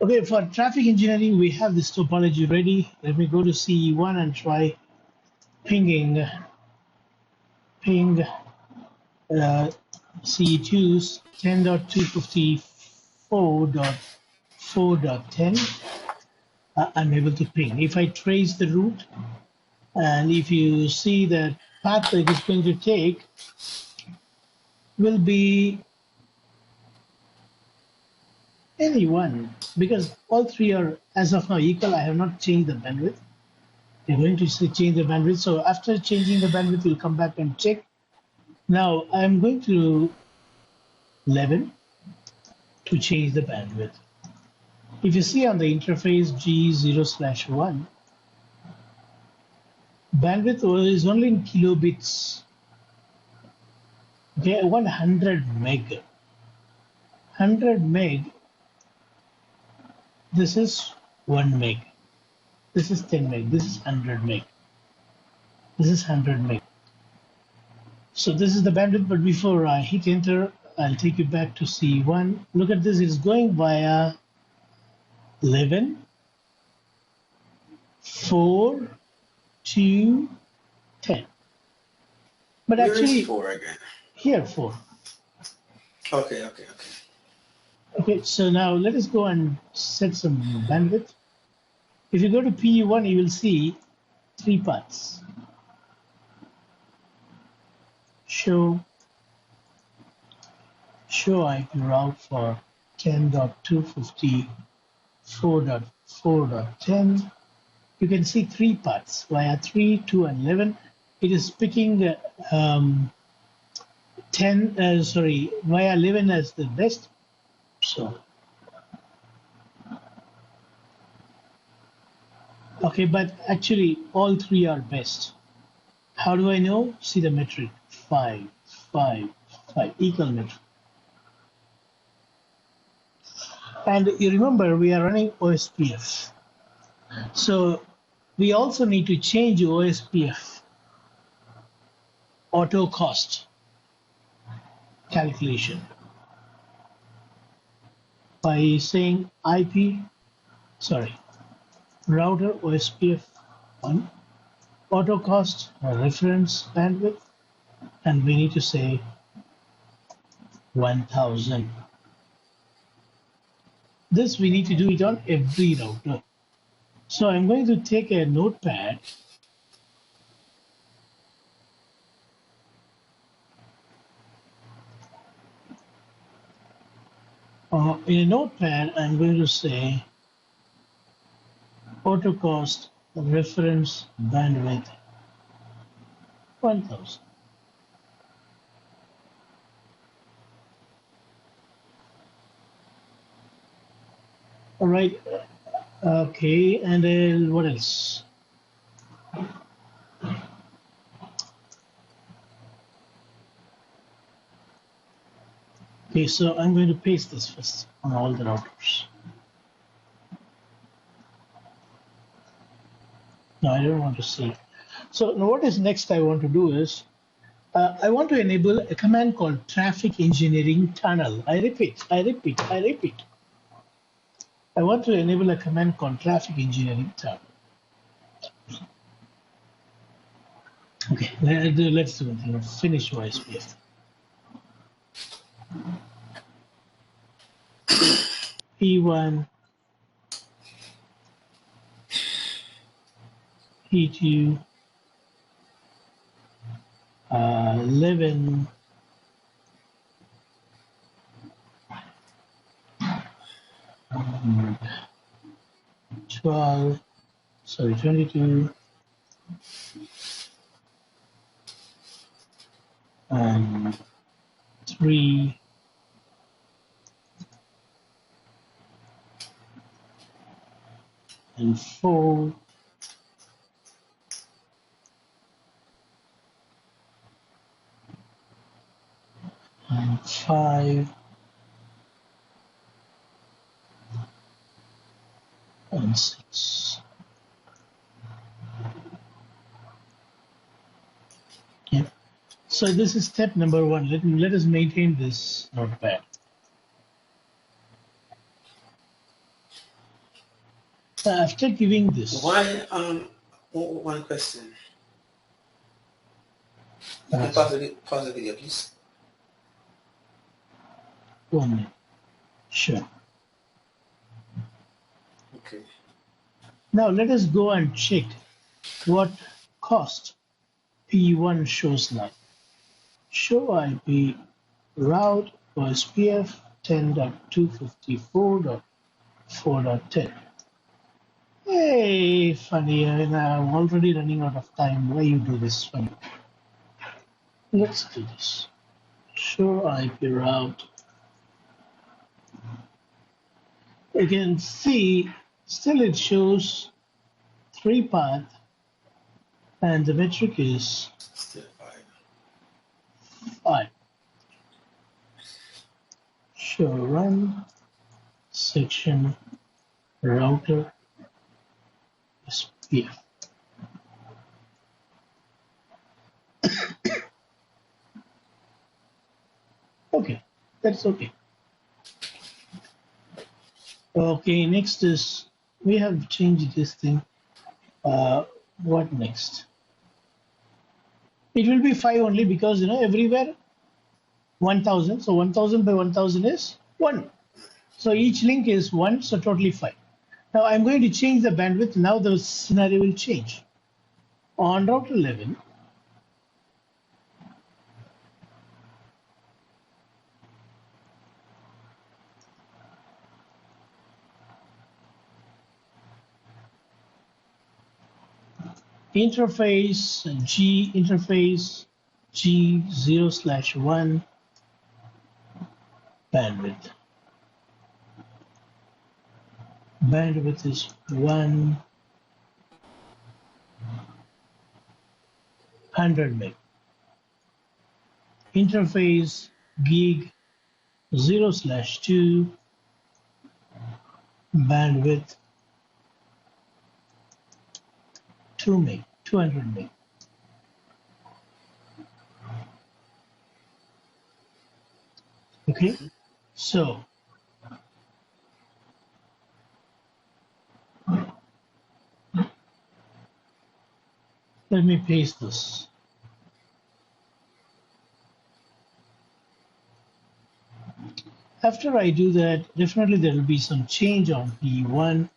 Okay, for traffic engineering, we have this topology ready. Let me go to CE1 and try ping CE2's 10.254.4.10. I'm able to ping. If I trace the route, and if you see the path that it's going to take will be any one, because all three are as of now equal. I have not changed the bandwidth. We're going to change the bandwidth. So after changing the bandwidth, we'll come back and check. Now I'm going to 11 to change the bandwidth. If you see on the interface G0/1, bandwidth is only in kilobits. Okay, 100 meg. 100 meg. This is 1 meg. This is 10 meg. This is 100 meg. This is 100 meg. So this is the bandwidth, but before I hit enter, I'll take you back to C1. Look at this, it's going via 11, 4, 2, 10. But Where actually, is 4 again? Here 4. Okay. Okay, so now let us go and set some bandwidth. If you go to PE1, you will see 3 paths. Show IP route for 10.254.4.10. You can see 3 paths via 3, 2, and 11. It is picking via 11 as the best. So, okay, but actually all 3 are best. How do I know? See the metric, 5, 5, 5, equal metric. And you remember we are running OSPF. So we also need to change OSPF auto cost calculation by saying router OSPF 1 auto cost reference bandwidth, and we need to say 1000. This we need to do it on every router. So I'm going to take a notepad . In a notepad, I'm going to say auto cost reference bandwidth 1000. All right. Okay, and then what else? Okay, so I'm going to paste this first on all the routers. No, I don't want to see. So now what is next I want to do is, I want to enable a command called traffic engineering tunnel. I repeat. I want to enable a command called traffic engineering tunnel. Okay, let's do it. Finish OSPF. P1, P2, 11, 12, sorry, 22, and 3, and 4, and 5, and 6. Yeah. So this is step number 1. Let us maintain this notepad. After giving this, Why, one question. You can pause the video, please. 1 minute. Sure. Okay. Now let us go and check what cost P1 shows like. Show IP route for SPF 10.254.4.10. Hey, funny, I'm already running out of time. Why you do this funny? Let's do this. Show IP route. You can see still it shows 3 path and the metric is Still 5. 5. Show run section router SPF. Okay, that's okay. Okay, next is we have changed this thing. What next? It will be 5 only because everywhere 1000. So 1000 by 1000 is 1. So each link is 1, so totally 5. Now I'm going to change the bandwidth. Now the scenario will change. On router 11, interface G 0/1 bandwidth. Bandwidth is 100 meg. Interface gig 0/2 bandwidth 2 meg, 200 meg. Okay, so let me paste this. After I do that, definitely there will be some change on P1.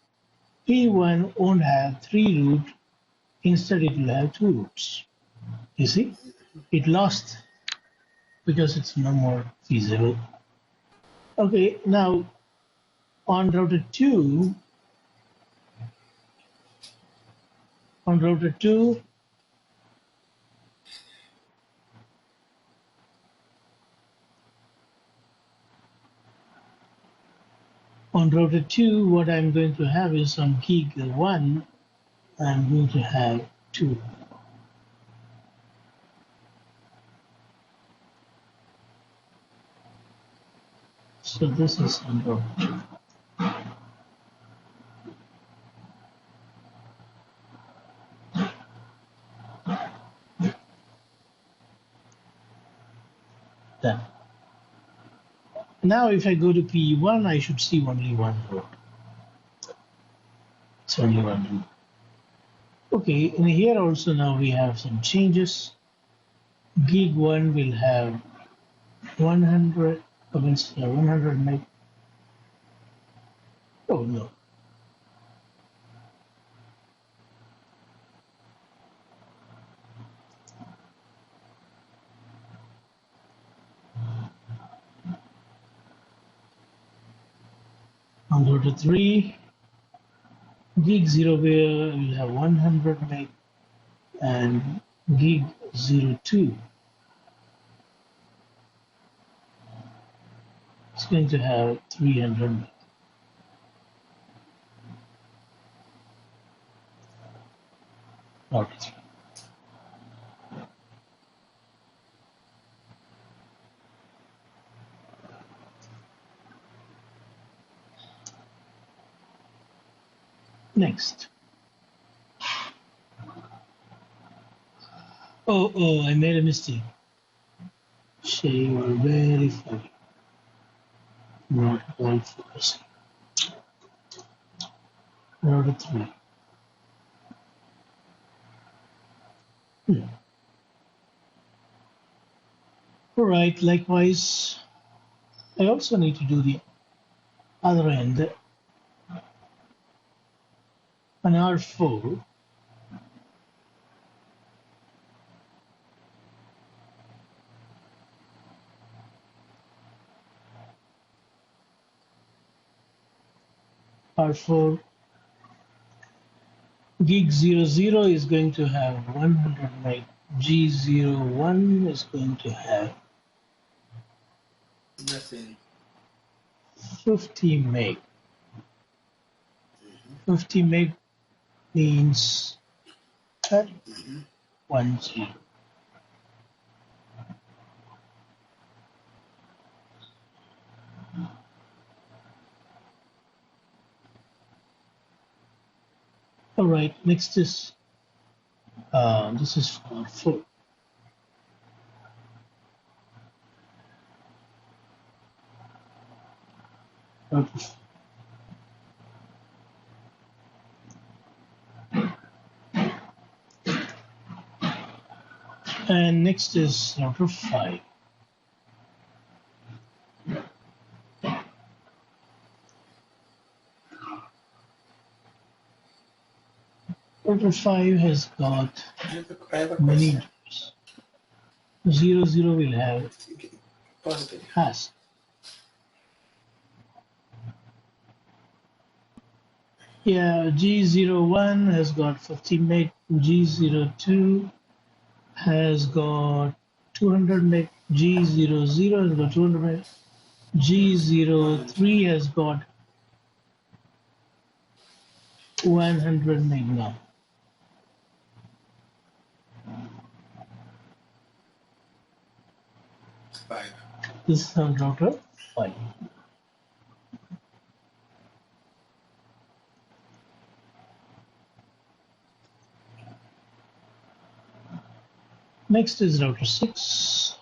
P1 won't have 3 root, instead it will have 2 roots. You see, it lost because it's no more feasible. Okay, now on router 2, on router 2, what I'm going to have is on gig 1, I'm going to have 2. So this is on router 2. Done. Now if I go to P1, I should see only 1 row. It's only 1 row. Okay, in here also now we have some changes. Gig 1 will have 100, 100 meg. Oh no. On router 3, gig 0 will have 100 meg and gig 02 is going to have 300 meg. Router 3. Next. Oh, I made a mistake. Shay, you are very funny. Not all focusing. router 3. All right, likewise, I also need to do the other end. An R4, R4 gig 00 is going to have 100 meg. G01 is going to have Nothing. 50 meg. 50 meg means 1 G. All right, next is this is for 4. Okay. And next is router 5. Router 5 has got I have a many question. numbers. 00 will have Positive. hash. Yeah, G01 has got 50 meg. G02 has got 200 meg. G00 has got 200 meg. G03 has got 100 meg now. Five. This is on router 5. Next is router 6.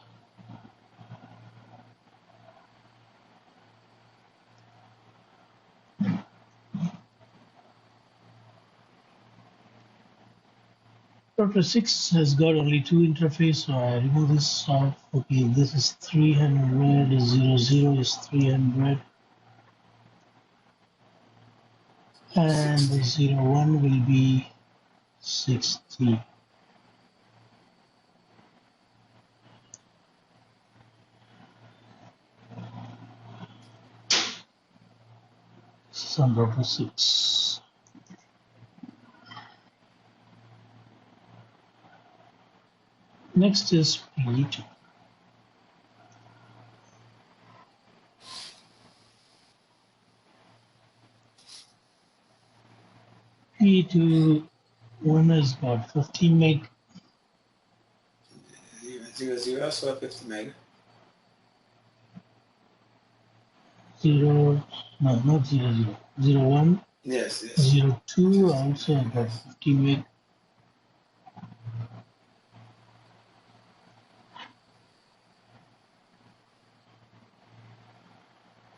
Router 6 has got only 2 interface, so I remove this off. Okay, this is 300, 00 is 300, and 60. 01 will be 60. This is on router 6. Next is P2. P2 one has got 50 meg. 00, so 50 meg. 0, no, not 00. 01, Yes, yes. 02 also got 50 meg.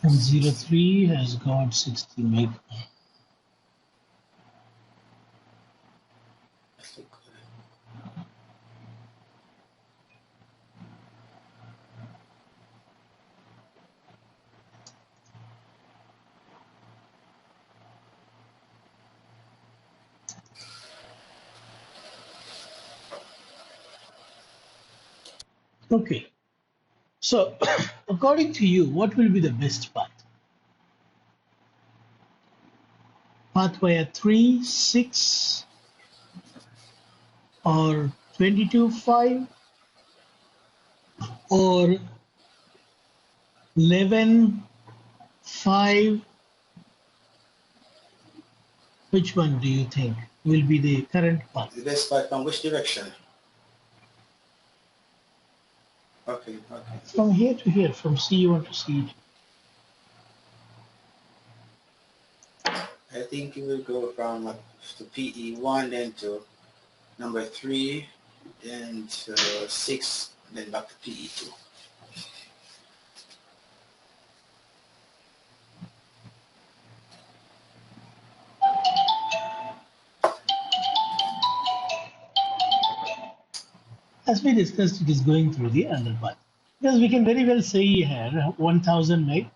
And 03 has got 60 meg. Okay, so according to you, what will be the best path? Path via 3, 6, or 22.5, or 11.5? Which one do you think will be the current path? The best part from which direction? Okay, okay. From here to here, from C1 to C2. I think you will go from to PE1, then to number 3, then to 6, then back to PE2. As we discussed, it is going through the underpath. Because we can very well say here 1000 meg,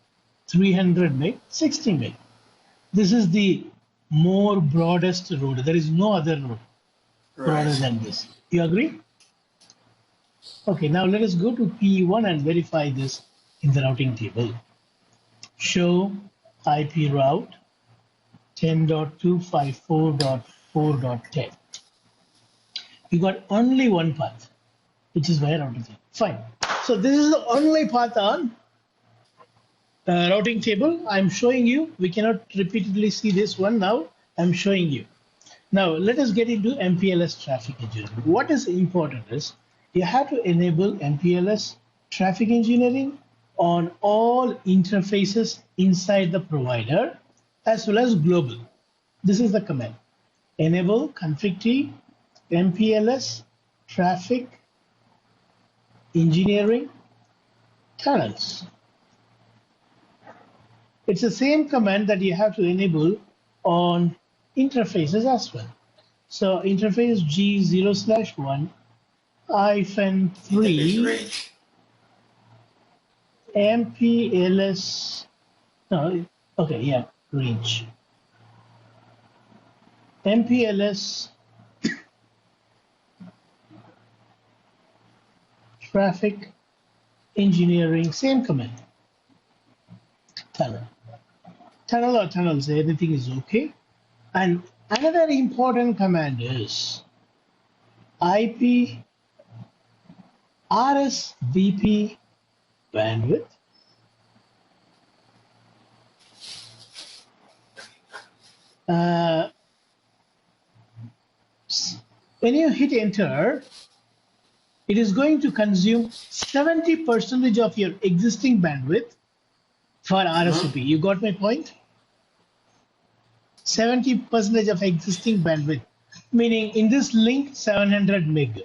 300 meg, 60 meg. This is the more broadest road. There is no other road broader Right. than this. You agree? Okay, now let us go to PE1 and verify this in the routing table. Show IP route 10.254.4.10. You got only one path, which is via routing table. Fine. So this is the only path on routing table. I'm showing you. We cannot repeatedly see this one now. I'm showing you. Now let us get into MPLS traffic engineering. What is important is you have to enable MPLS traffic engineering on all interfaces inside the provider as well as global. This is the command. Enable config T MPLS traffic engineering tunnels. It's the same command that you have to enable on interfaces as well. So interface G0/1 Interface -3 range. MPLS. No, okay, yeah, range. MPLS traffic engineering, same command. Tunnel. Tunnel or tunnels, anything is okay. And another important command is IP RSVP bandwidth. When you hit enter, it is going to consume 70% of your existing bandwidth for RSVP. You got my point? 70% of existing bandwidth, meaning in this link 700 meg.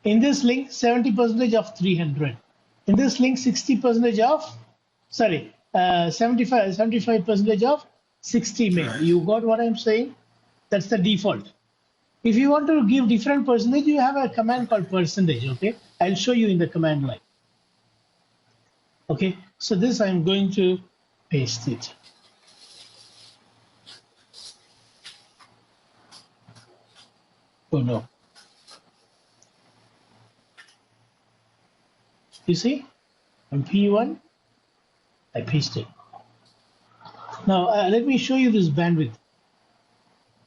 In this link 70% of 300. In this link 60% of, sorry, 75% of 60 meg. Right. You got what I'm saying? That's the default. If you want to give different percentage, you have a command called percentage, okay? I'll show you in the command line. Okay, so this I'm going to paste it. Oh no. You see, on P1, I pasted. Now let me show you this bandwidth.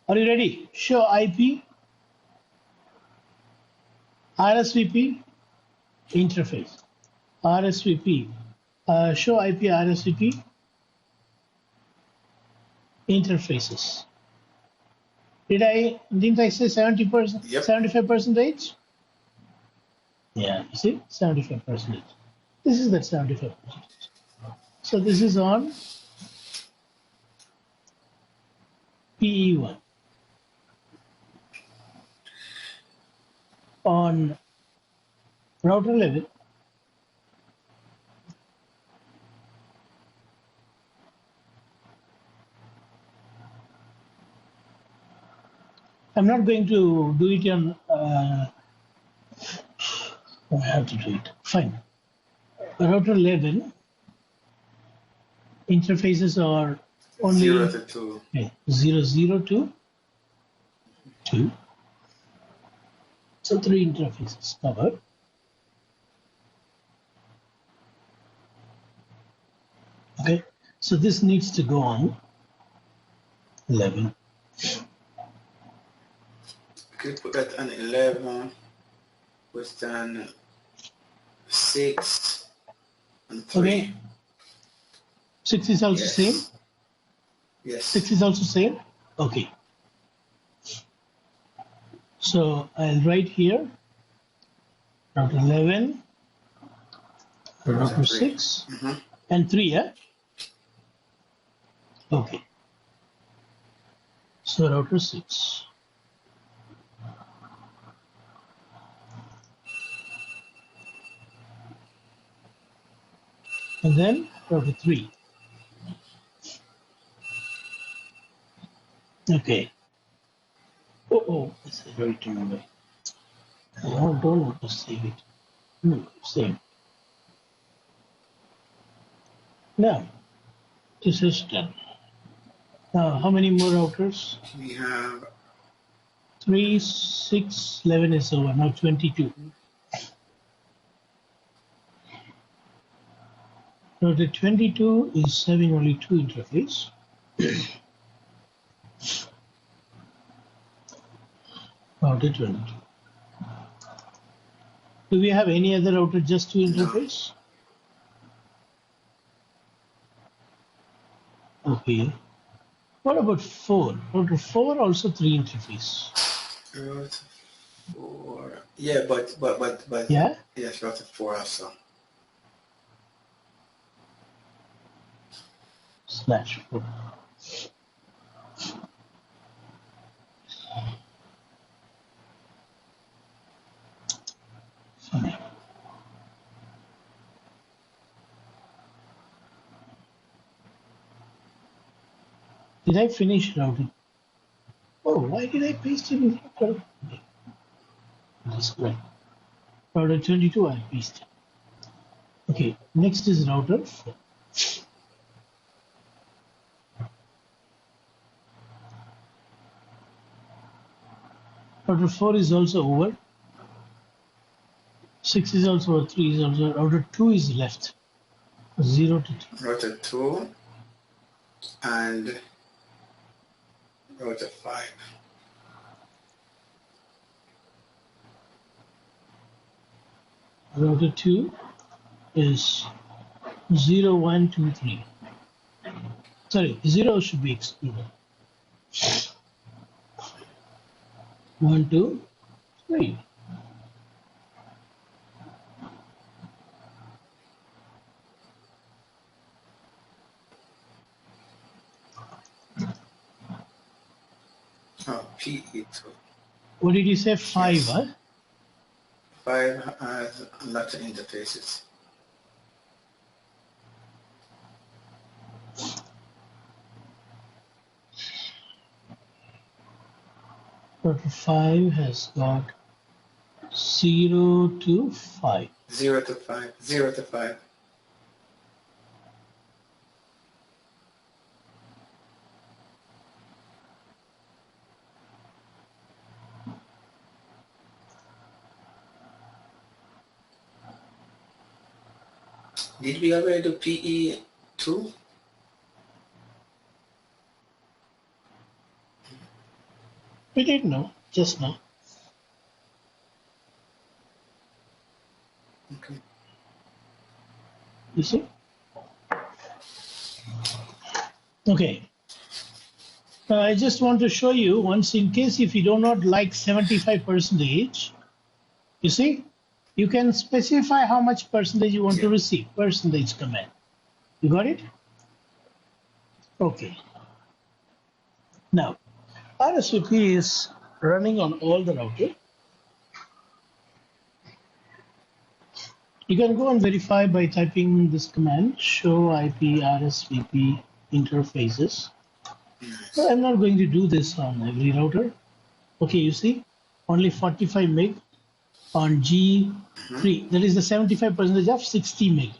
Are you ready? Show IP, RSVP, interface. RSVP, show IP RSVP, interfaces. Didn't I say 70%, Yep. 75%? Yeah, you see, 75%. This is that 75%. So this is on PE1. On router level, I'm not going to do it on, I have to do it, fine. Router level, interfaces are only 0 to 2. Okay, 0 to 2. So 3 interfaces covered. Okay, so this needs to go on 11. You could put that on 11, with then 6 and 3. Okay, 6 is also Yes. same. Yes. 6 is also same. Okay. So I'll write here router 11, router 6, and 3. Yeah. Okay. So router 6. And then router 3. Okay. Oh, it's right to me. I don't want to save it. No, save. Now, this is done. Now, how many more routers? We have 3, 6, 11 is over. Now 22. Now the 22 is having only 2 interfaces. Router 22. Do we have any other router just 2 no. interface? Okay. What about 4? Router 4 also 3 interface. Router 4. Yeah, but Yeah? yes, router 4 also. /4. Funny. Did I finish routing? Oh, why did I paste it in router? Okay. That's correct. Router 22 I pasted. Okay, next is router 4. Router 4 is also over. 6 is also over. 3 is also over. Router 2 is left. 0 to 2. Router 2 and router 5. Router 2 is 0, 1, 2, 3. Sorry, 0 should be excluded. 1, 2, 3. Oh, PE2. What did you say? 5, Yes. huh? 5 has lots of interfaces. Router 5 has got 0 to 5. 0 to 5. 0 to 5. Did we already do PE2? We didn't know, just now. Okay. You see? Okay. I just want to show you once in case if you do not like 75%, you see, you can specify how much percentage you want to receive, percentage command. You got it? Okay. Now, RSVP is running on all the router. You can go and verify by typing this command, show IP RSVP interfaces. So I'm not going to do this on every router. Okay, you see, only 45 meg on G3. That is the 75% of 60 meg.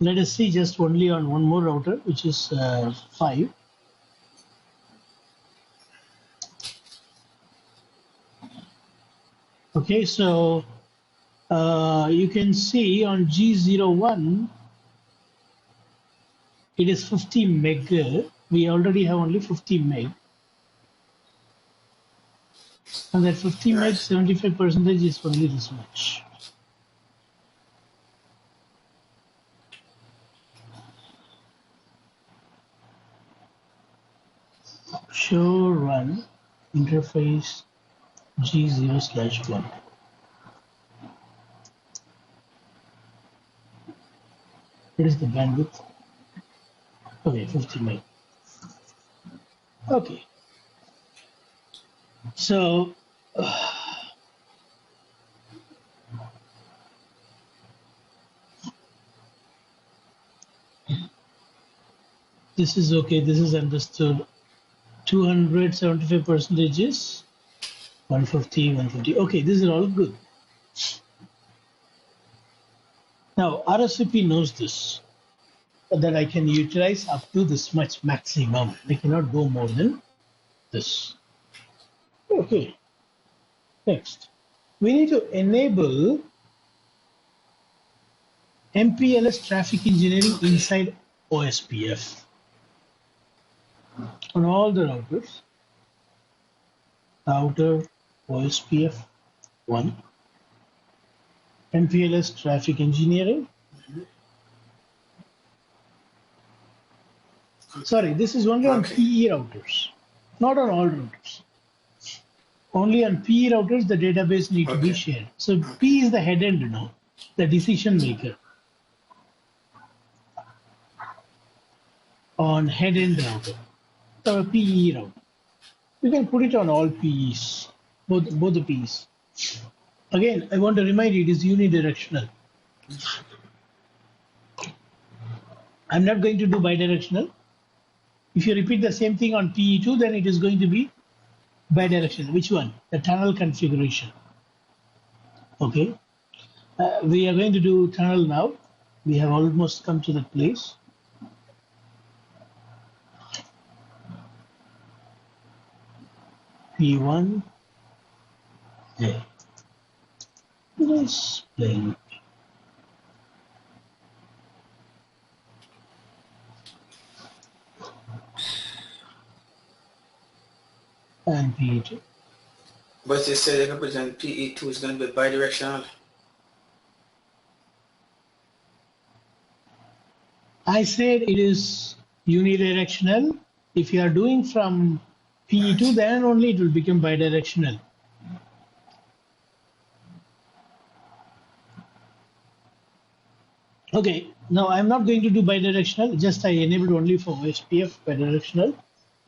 Let us see just only on one more router, which is 5. Okay, so you can see on G01, it is 50 meg. We already have only 50 meg. And that 50 meg, 75% is only this much. Show run interface G0/1. What is the bandwidth? Okay, 50 meg. Okay. So this is okay. This is understood. 275 percentages, 150, 150. Okay, these are all good. Now RSVP knows this, that I can utilize up to this much maximum. I cannot go more than this. Okay, next. We need to enable MPLS traffic engineering Okay. inside OSPF on all the routers. Router OSPF 1, MPLS traffic engineering. Sorry, this is only on Okay. PE routers, not on all routers. Only on PE routers the database need to be Okay. shared. So Okay. P is the head end, the decision maker on head end router, the PE router. You can put it on all PEs, both the PEs. Again, I want to remind you, it is unidirectional. I'm not going to do bidirectional. If you repeat the same thing on PE2, then it is going to be bidirectional. Which one? The tunnel configuration. Okay. We are going to do tunnel now. We have almost come to that place. P1. Yeah. Display. And P2. But they said they can present PE2 is going to be bidirectional. I said it is unidirectional. If you are doing from PE2, Right. then only it will become bidirectional. Okay, now I'm not going to do bidirectional, just I enabled only for SPF bidirectional.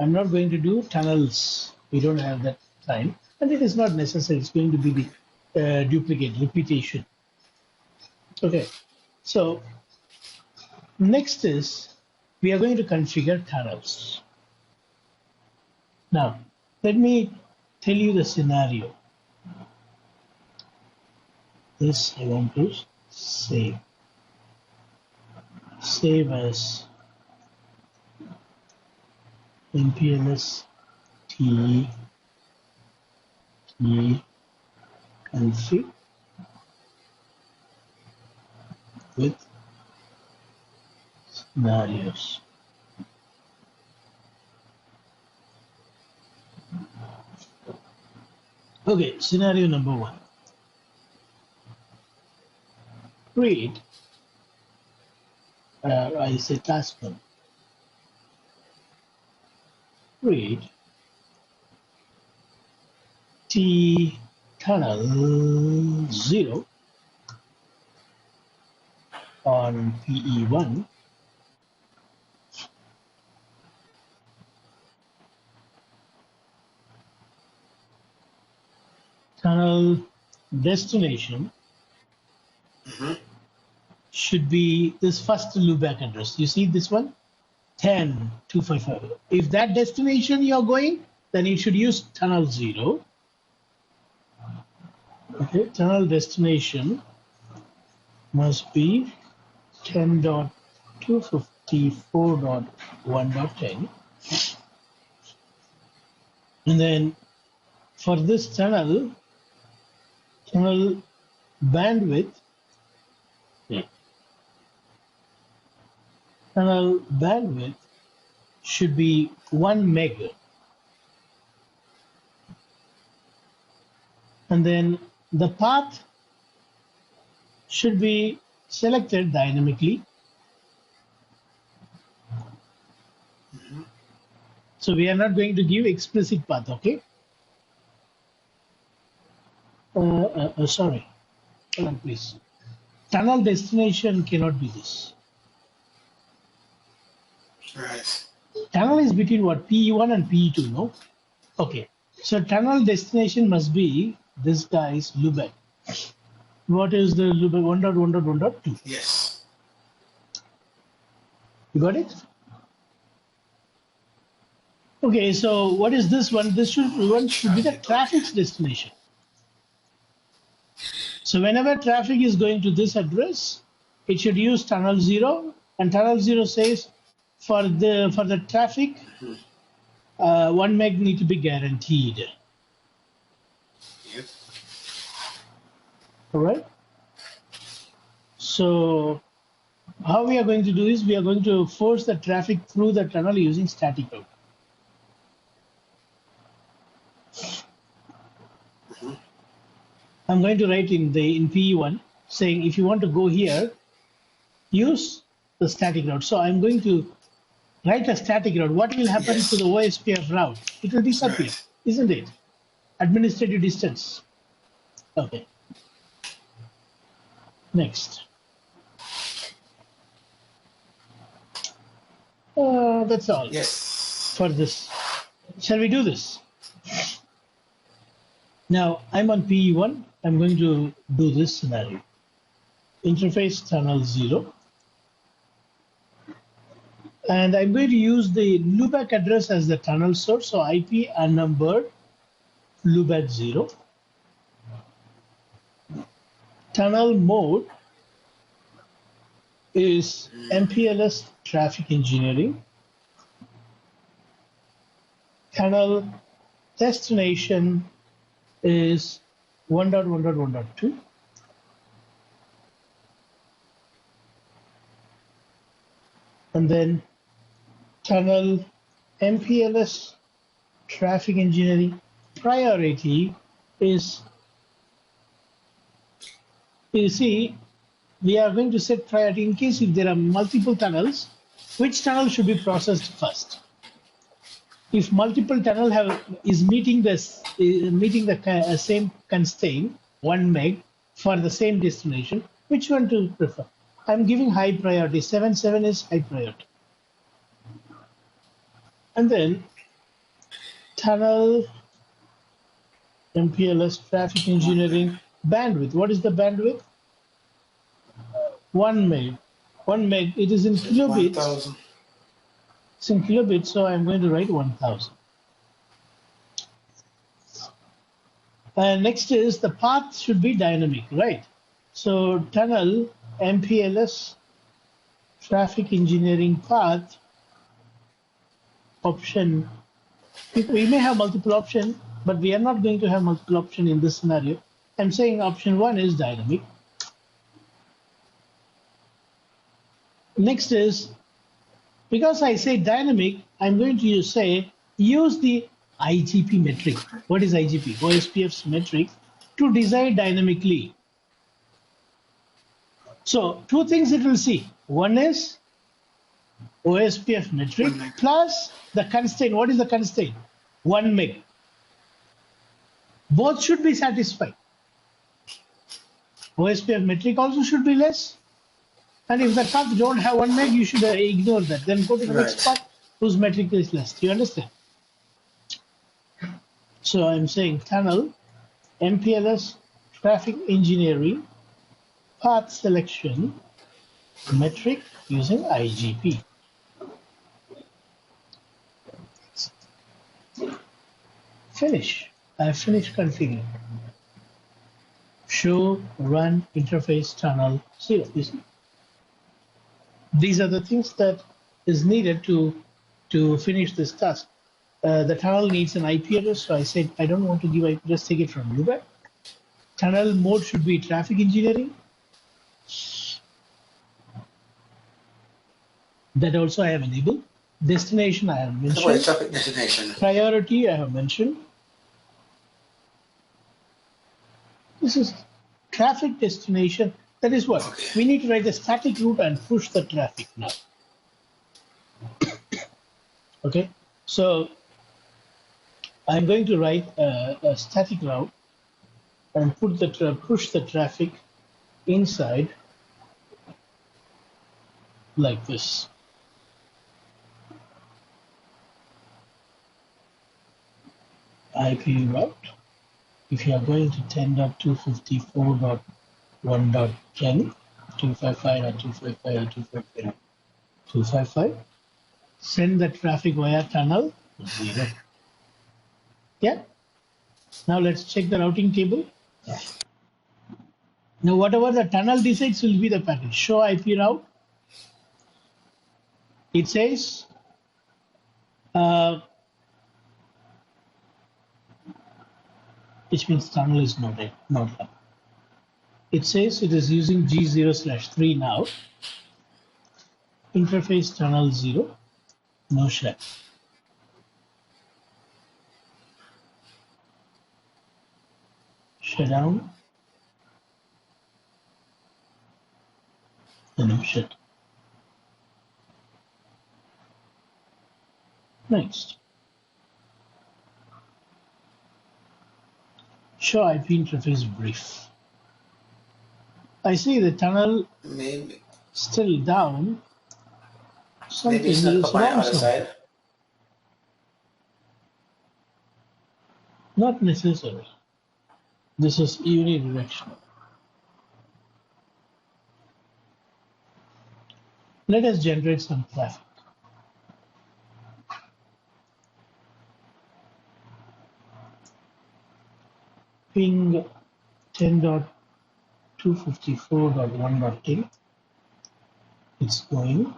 I'm not going to do tunnels. We don't have that time. And it is not necessary. It's going to be the duplicate, repetition. Okay, so next is we are going to configure tunnels. Now, let me tell you the scenario. This I want to save. Save as MPLS T config with scenarios. Okay, scenario number 1. Create, I say task 1. Create T tunnel 0 on PE1 tunnel destination should be this first loopback address. You see this one? 10.255. If that destination you're going, then you should use tunnel 0. Okay, tunnel destination must be 10.254.1.10. And then for this tunnel bandwidth, tunnel bandwidth should be 1 meg. And then the path should be selected dynamically. So we are not going to give explicit path, okay? Sorry, hold on please. Tunnel destination cannot be this. Right. Tunnel is between what? PE1 and PE2, no? Okay. So tunnel destination must be this guy's loopback. What is the loopback? 1.1.1.2. Yes. You got it? Okay, so what is this one? This should be the traffic's destination. So whenever traffic is going to this address, it should use tunnel 0, and tunnel 0 says for the traffic, 1 meg need to be guaranteed. Yep. All right. So how we are going to do is we are going to force the traffic through the tunnel using static route. I'm going to write in PE1 saying if you want to go here, use the static route. So I'm going to write a static route. What will happen to the OSPF route? It will disappear, isn't it? Administrative distance. Okay. Next. That's all. Yes. For this. Shall we do this? Now I'm on PE1. I'm going to do this scenario. Interface tunnel 0. And I'm going to use the loopback address as the tunnel source. So IP unnumbered loopback 0. Tunnel mode is MPLS traffic engineering. Tunnel destination is 1.1.1.2. And then tunnel MPLS traffic engineering priority is, you see, we are going to set priority in case if there are multiple tunnels, which tunnel should be processed first. If multiple tunnel is meeting the same constraint, 1 meg for the same destination, which one to prefer? I'm giving high priority. 7.7 is high priority. And then tunnel MPLS traffic engineering bandwidth. What is the bandwidth? 1 meg. 1 meg. It is in kilobits. 1,000. It's in kilobits, so I'm going to write 1,000. And next is the path should be dynamic, right? So tunnel MPLS traffic engineering path option. We may have multiple options, but we are not going to have multiple options in this scenario. I'm saying option 1 is dynamic. Next is, because I say dynamic, I'm going to say use the IGP metric. What is IGP? OSPF's metric to design dynamically. So 2 things it will see. One is OSPF metric plus the constraint. What is the constraint? 1 meg. Both should be satisfied. OSPF metric also should be less. And if the path don't have 1 meg, you should ignore that. Then go to the next path whose metric is less. Do you understand? So I'm saying tunnel MPLS traffic engineering path selection metric using IGP. Finish. I have finished configuring. Show run interface tunnel 0. You see? These are the things that is needed to finish this task. The tunnel needs an IP address, so I said I don't want to give IP address, take it from loopback. Tunnel mode should be traffic engineering. That also I have enabled. Destination I have mentioned. Traffic destination. Priority I have mentioned. This is traffic destination. That is what we need to write a static route and push the traffic now. Okay, so I'm going to write a static route and push the traffic inside like this. IP route. If you are going to 10.254.1.10, 255.255.255, send the traffic via tunnel 0. Yeah. Now let's check the routing table. Now whatever the tunnel decides will be the packet. Show IP route. It says which means tunnel is not up. It says it is using G0/3 now. Interface tunnel 0, no shell. Shutdown, and no shut. Next. Show IP interface brief. I see the tunnel Maybe still down. Something maybe it's not is up on the wrong other somewhere. side. Not necessary. This is unidirectional. Let us generate some traffic. Ping 10.254.1.10. It's going.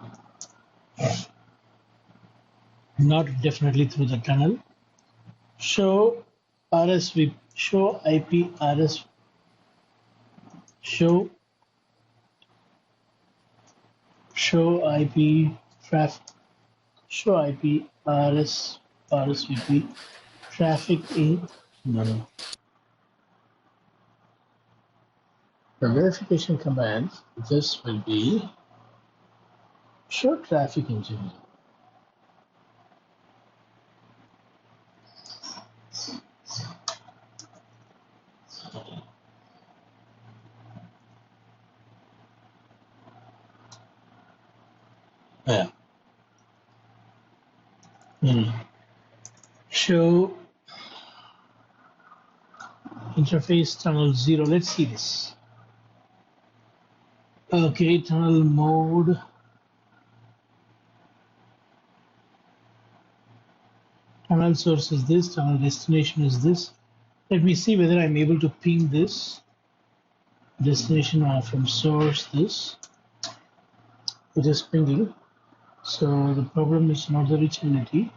Not definitely through the tunnel. Show RSVP. Show IP RS. Show IP traffic. Show IP RSVP traffic in. No. The verification command. This will be show traffic engineer. Yeah. Show interface tunnel 0. Let's see this. Okay, tunnel mode. Tunnel source is this, tunnel destination is this. Let me see whether I'm able to ping this. Destination from source this. It is pinging. So the problem is not the reachability.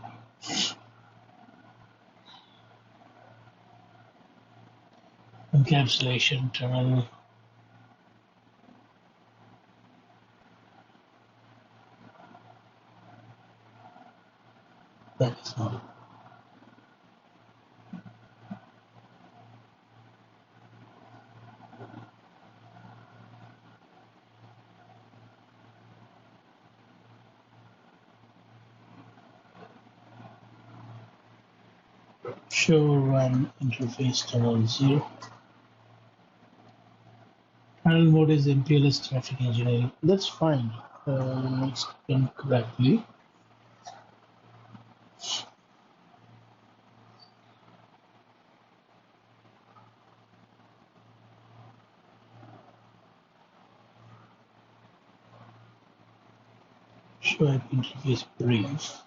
Encapsulation tunnel. That is not. Show run interface tunnel 0. Tunnel mode is MPLS traffic engineering. That's fine. It's done correctly. Show IP interface brief.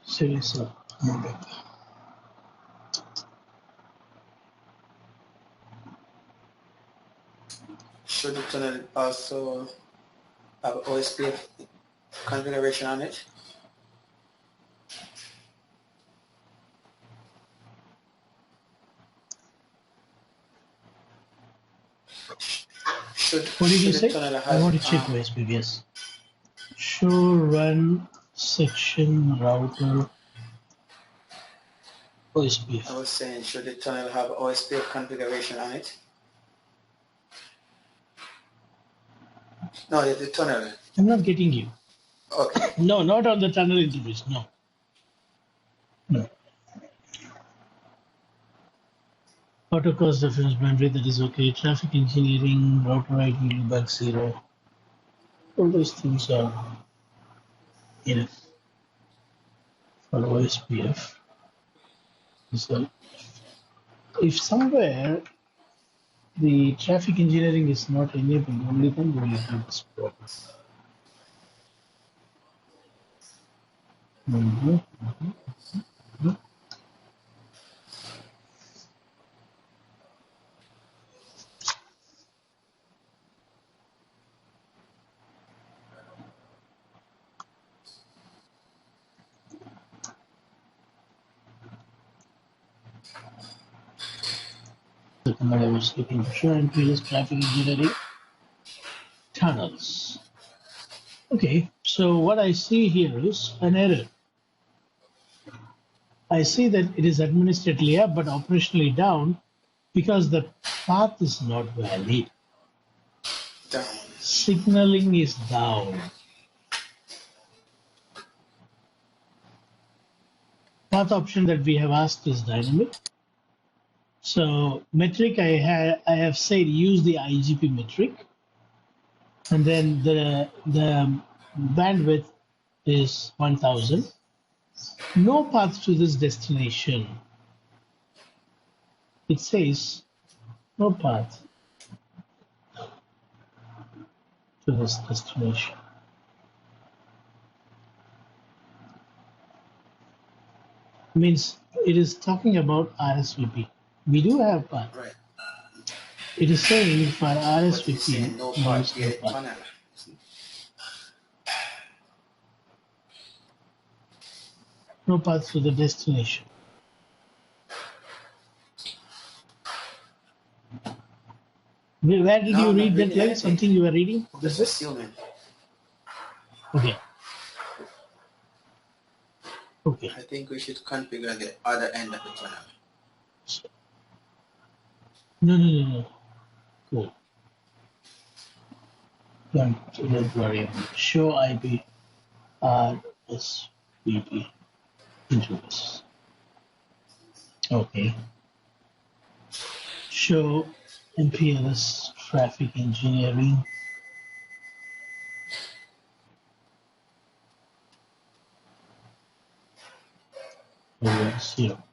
Series up. Should the tunnel also have OSPF configuration on it? What did you say? Tunnel I want to have, check OSPF. Yes. Show run section router OSPF. I was saying, should the tunnel have OSPF configuration on it? No, the tunnel. I'm not getting you. Okay. No, not on the tunnel interface. No. No. Auto cost reference bandwidth, that is okay. Traffic engineering, router ID, loopback 0. All those things are enough for OSPF. So if somewhere the traffic engineering is not enabled. Only then will you do this program. The command I was looking for sure and previous traffic engineering tunnels. Okay, so what I see here is an error. I see that it is administratively up but operationally down because the path is not valid. Down. Signaling is down. Path option that we have asked is dynamic. So metric I have said use the IGP metric, and then the bandwidth is 1000. No path to this destination. It says no path to this destination. Means it is talking about RSVP. We do have path. Right. It is saying for But it's RSVP saying no part use no yet path. tunnel. No path to the destination. Where did No, you I'm not read that reading line? anything. Something you were reading? Just assuming. Okay. Okay. I think we should configure the other end of the tunnel. No. Cool. Don't worry about it. Show IP RSVP interface. Okay. Show MPLS traffic engineering. Over 0.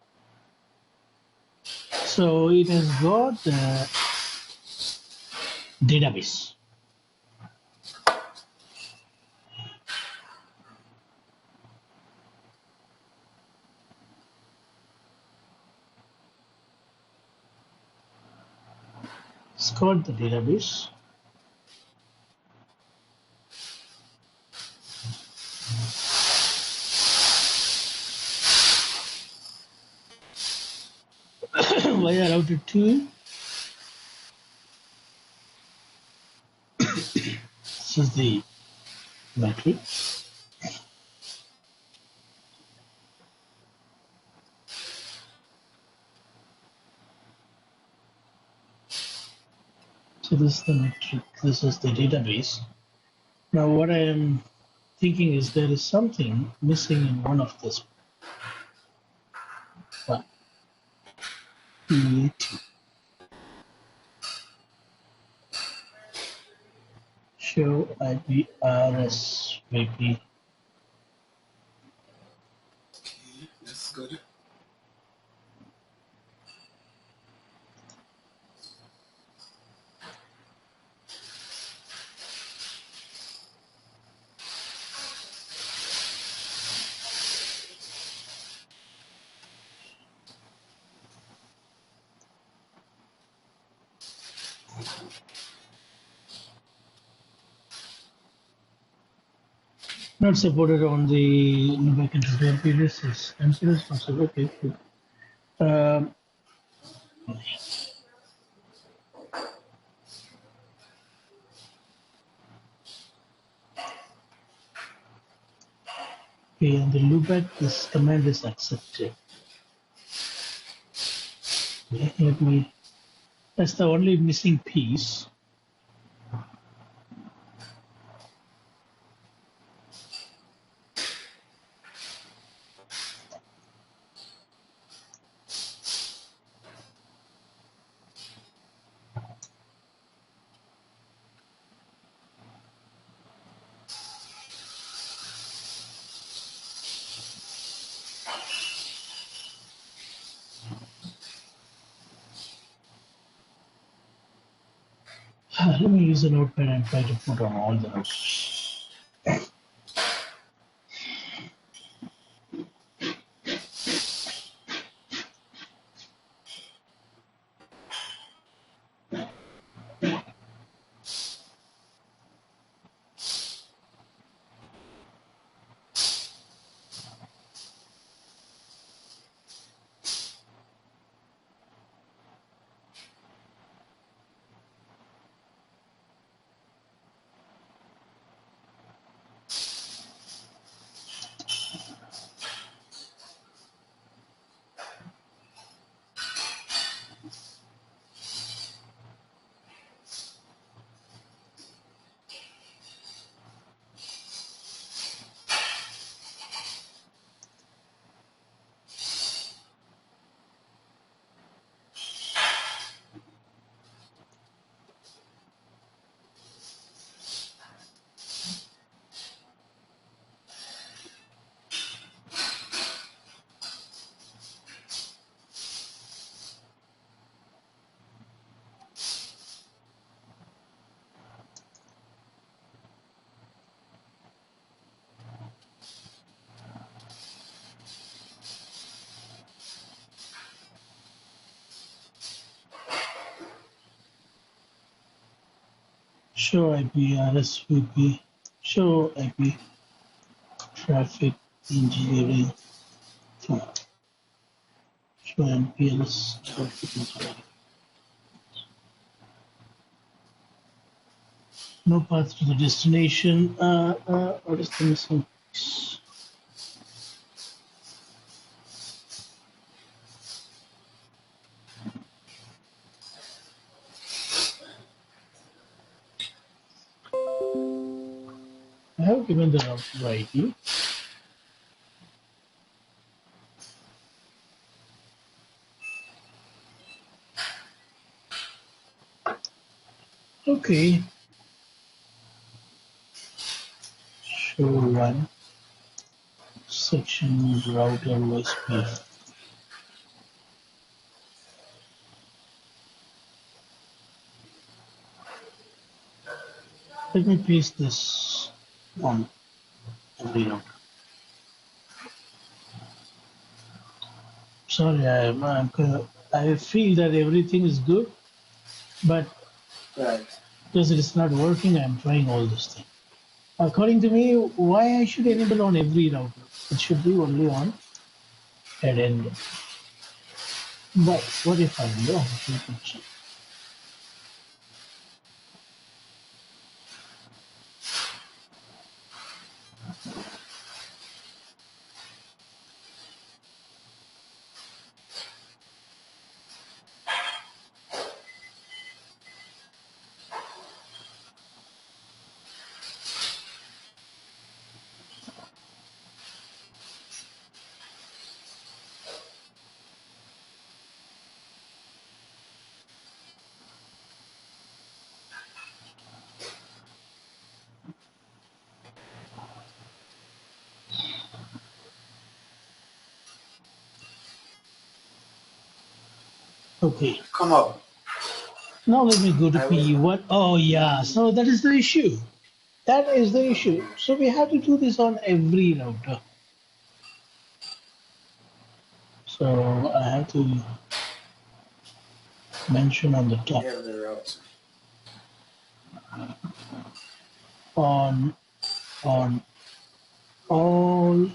So it has got the database. It's got the database. Via router 2. This is the metric. So this is the metric. This is the database. Now what I am thinking is there is something missing in one of this. One. PA2. Show IP RSVP. Okay, that's good. Not supported on the backend tutorial periods. Is MCS not supported. Okay, cool. Okay, and the loopback, this command is accepted. Okay, let me. That's the only missing piece. Let me use a notepad and try to put on all the notes. Show IP RSVP, show IP traffic engineering, show MPLS traffic engineering. No path to the destination. What is the missing piece? I have given the router ID. Okay. Show one section router OSP. Let me paste this on every router. Sorry, I feel that everything is good, but Right. because it is not working, I'm trying all this thing. According to me, why I should enable on every router? It should be only on head end. But what if I'm wrong? Let me check. Okay. Come up. Now let me go to I was. PE1. Oh yeah, so that is the issue. That is the issue. So we have to do this on every router. So I have to mention on the top Yeah, the router. on all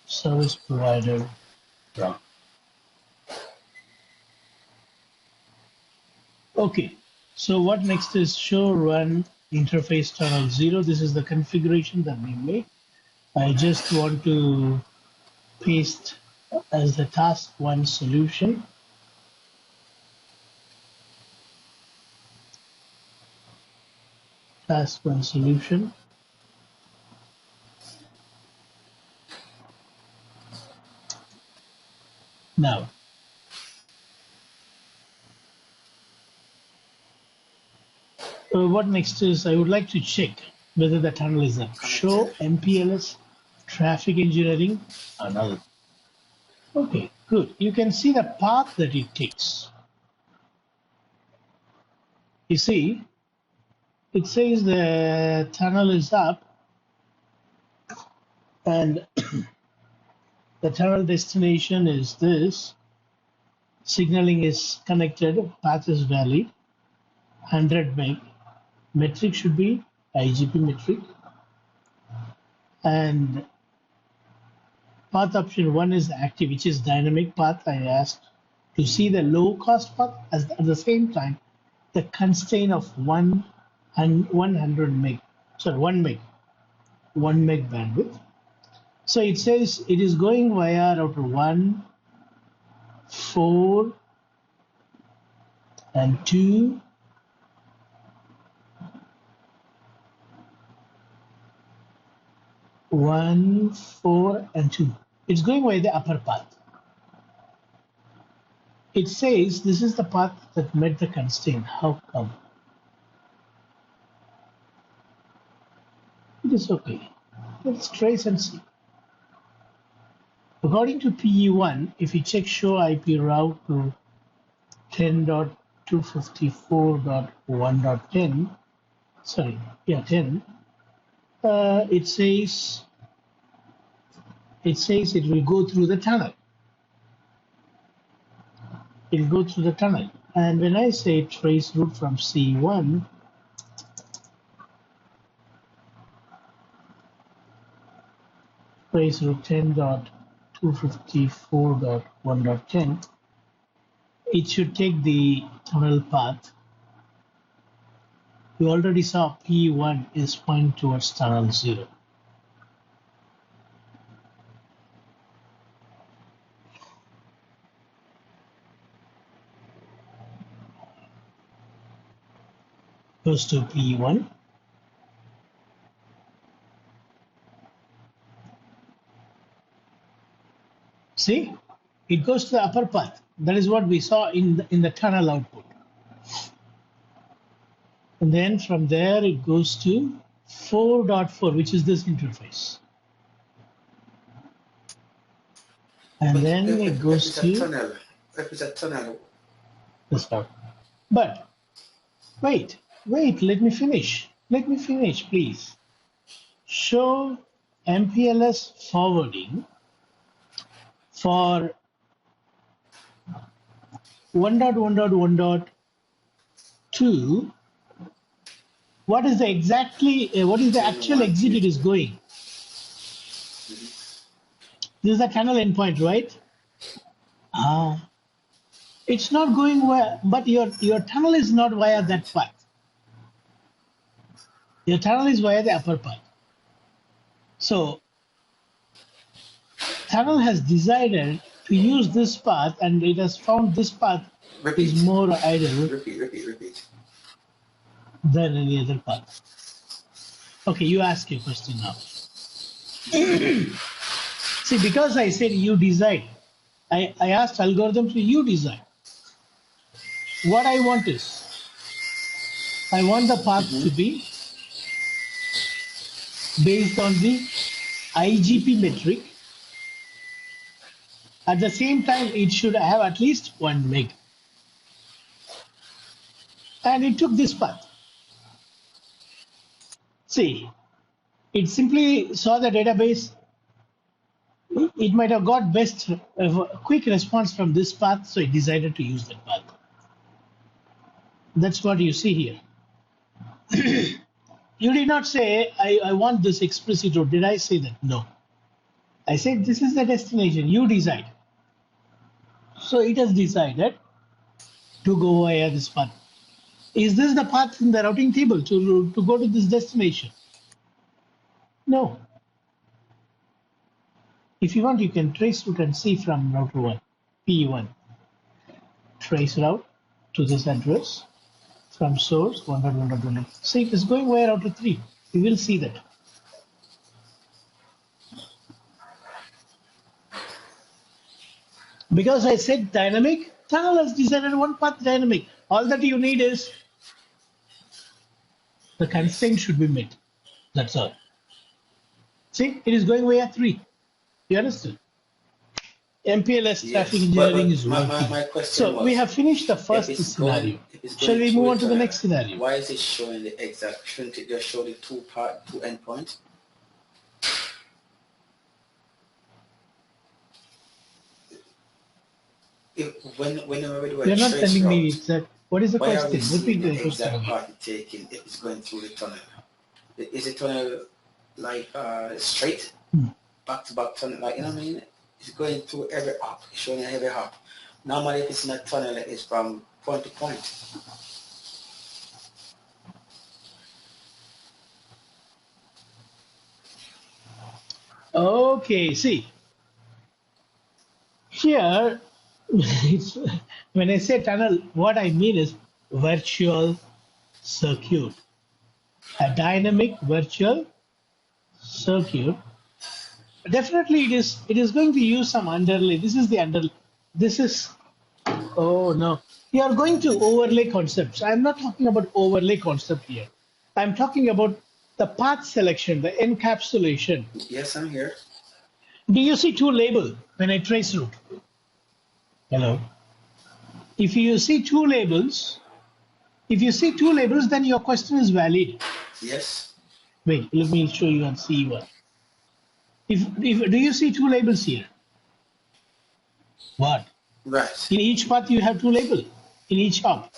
service provider route. Okay. So what next is show run interface tunnel 0. This is the configuration that we made. I just want to paste as the task 1 solution. Task 1 solution. Now, what next is I would like to check whether the tunnel is up. Connected. Show MPLS traffic engineering another. Okay, good. You can see the path that it takes. You see, it says the tunnel is up and the tunnel destination is this. Signaling is connected, path is valid, 100 meg. Metric should be IGP metric. And path option 1 is active, which is dynamic path. I asked to see the low cost path as at the same time the constraint of 100 meg, sorry, 1 meg bandwidth. So it says it is going via router 1, 4, and 2. 1, 4, and 2. It's going via the upper path. It says this is the path that met the constraint. How come? It is okay. Let's trace and see. According to PE1, if you check show IP route to 10.254.1.10, sorry, yeah, 10, it says it will go through the tunnel. It will go through the tunnel. And when I say trace route from C1, trace route 10.254.1.10, it should take the tunnel path. We already saw P1 is pointing towards tunnel 0. Goes to P1. See, it goes to the upper path. That is what we saw in the tunnel output. And then from there it goes to 4.4, which is this interface. And then it goes to tunnel. If it's a tunnel. This part. But wait, let me finish. Let me finish, please. Show MPLS forwarding for 1.1.1.2. What is the actual exit it is going? This is the tunnel endpoint, right? It's not going where, but your tunnel is not via that path. Your tunnel is via the upper path. So tunnel has decided to use this path, and it has found this path is more idle than any other path. Okay, you ask your question now. See, because I said you decide, I asked algorithm to you decide. What I want is, I want the path to be based on the IGP metric. At the same time, it should have at least 1 meg. And it took this path. See, it simply saw the database. It might have got best quick response from this path, so it decided to use that path. That's what you see here. You did not say, I want this explicit route. Did I say that? No. I said, this is the destination. You decide. So it has decided to go via this path. Is this the path in the routing table to go to this destination? No. If you want, you can trace route and see from router 1, P1. Trace route to this address from source 1.1.1. See, it is going via router 3. You will see that. Because I said dynamic, tunnel has decided one path dynamic. All that you need is the constraint should be met. That's all. See, it is going via 3. You understood? MPLS traffic Yes, engineering but is working. my question So we was, have finished the if first it's scenario. Shall going we through move the on to the tunnel, next scenario? why is it showing the exact? Shouldn't it just show the two endpoints? Whenever we do a You're not trace telling me route, exact. What is the why are we question? seeing Repeat the the question exact again. path it's taking if it's going through the tunnel? Is the tunnel like straight, back to back tunnel? Like, you know what I mean? It's going through every hop, showing every hop. Normally, if it's in a tunnel, it's from point to point. Okay, see. Here, when I say tunnel, what I mean is virtual circuit. A dynamic virtual circuit. Definitely it is going to use some underlay. This is the underlay. This is, oh no. You are going to overlay concepts. I'm not talking about overlay concept here. I'm talking about the path selection, the encapsulation. Yes, I'm here. Do you see two labels when I trace route? Hello. If you see two labels, then your question is valid. Yes. Wait, let me show you on C1. If do you see two labels here? What? Right. In each path you have two labels. In each hop,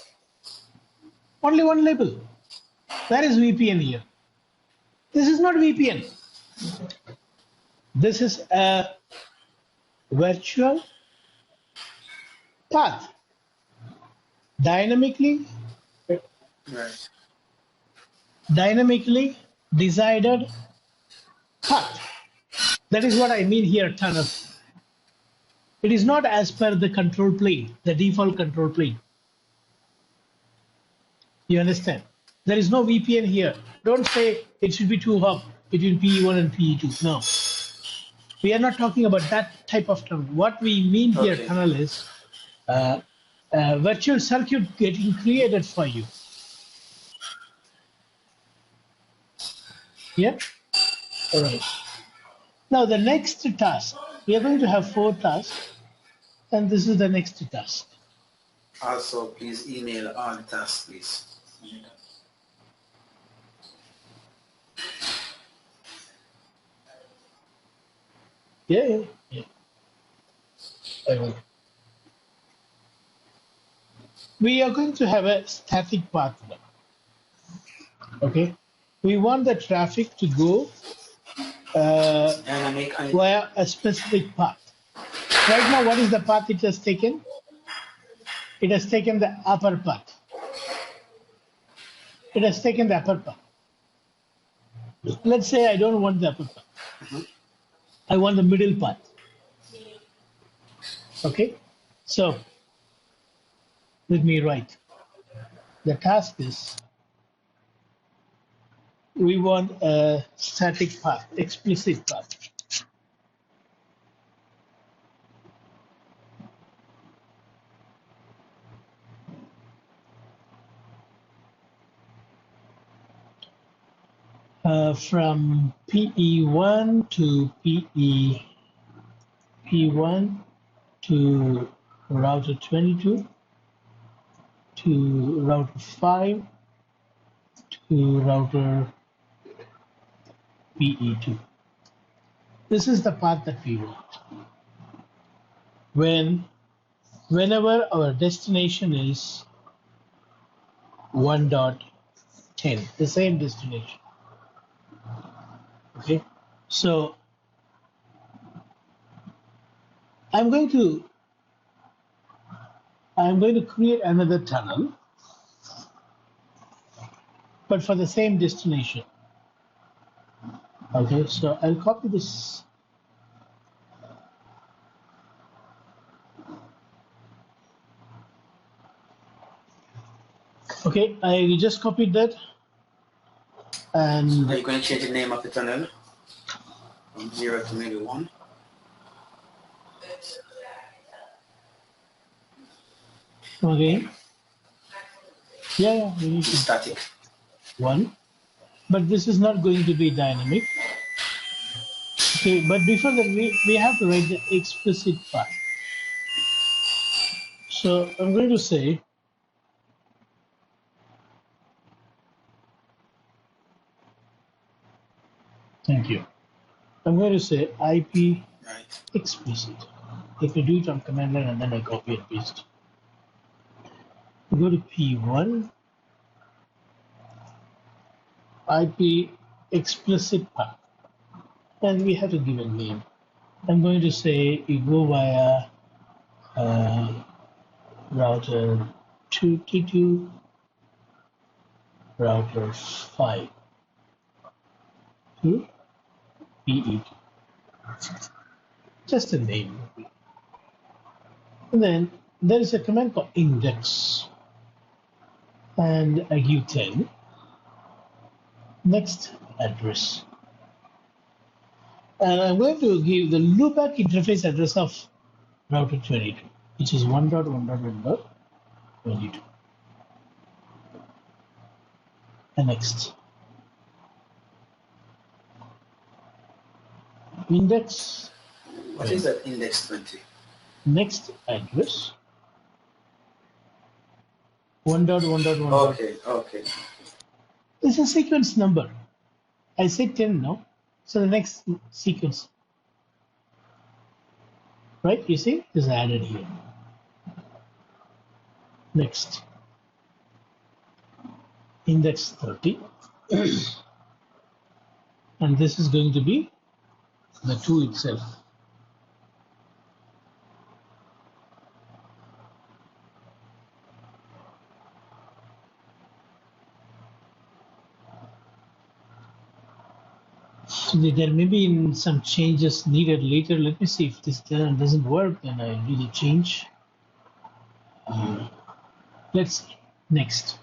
only one label. Where is VPN here? This is not VPN. This is a virtual path, dynamically Right. decided path. That is what I mean here, tunnel. It is not as per the control plane, the default control plane. You understand? There is no VPN here. Don't say it should be two hop between PE1 and PE2. No. We are not talking about that type of tunnel. What we mean here, Okay. tunnel, is a virtual circuit getting created for you. Yeah? All right. Now, the next task, we are going to have 4 tasks, and this is the next task. Also, please email all the tasks, please. Yeah. I will. We are going to have a static path now. Okay. We want the traffic to go via a specific path. Right now, what is the path it has taken? It has taken the upper path. It has taken the upper path. Let's say I don't want the upper path. I want the middle path. Okay. So let me write. The task is we want a static path, explicit path. From PE1 to P1 to router 22 to router 5 to router PE2. This is the path that we want. Whenever our destination is 1.10, the same destination. Okay, so I'm going to create another tunnel, but for the same destination. Okay, so I'll copy this. Okay, I just copied that. And are you going to change the name of the tunnel from 0 to maybe 1? okay, yeah, we need to Static. 1, but this is not going to be dynamic. Okay, but before that, we have to write the explicit part. So I'm going to say, thank you. I'm going to say IP explicit. If you do it on command line and then I copy and paste. Go to P1, IP explicit path, and we have to give a name. I'm going to say you go via router 2T2, router 5 to PE2. Just a name. And then there is a command called index, and I give 10. Next address. And I'm going to give the loopback interface address of router 22, which is 1.1.1.22. And next. Index. What is that index 20? Next address. 1.1.1. Okay. It's a sequence number. I said 10 now. So the next sequence. Right? You see? Is added here. Next. Index 30. And this is going to be the 2 itself. So there may be some changes needed later. Let me see if this doesn't work, then I do the change. Let's see. Next.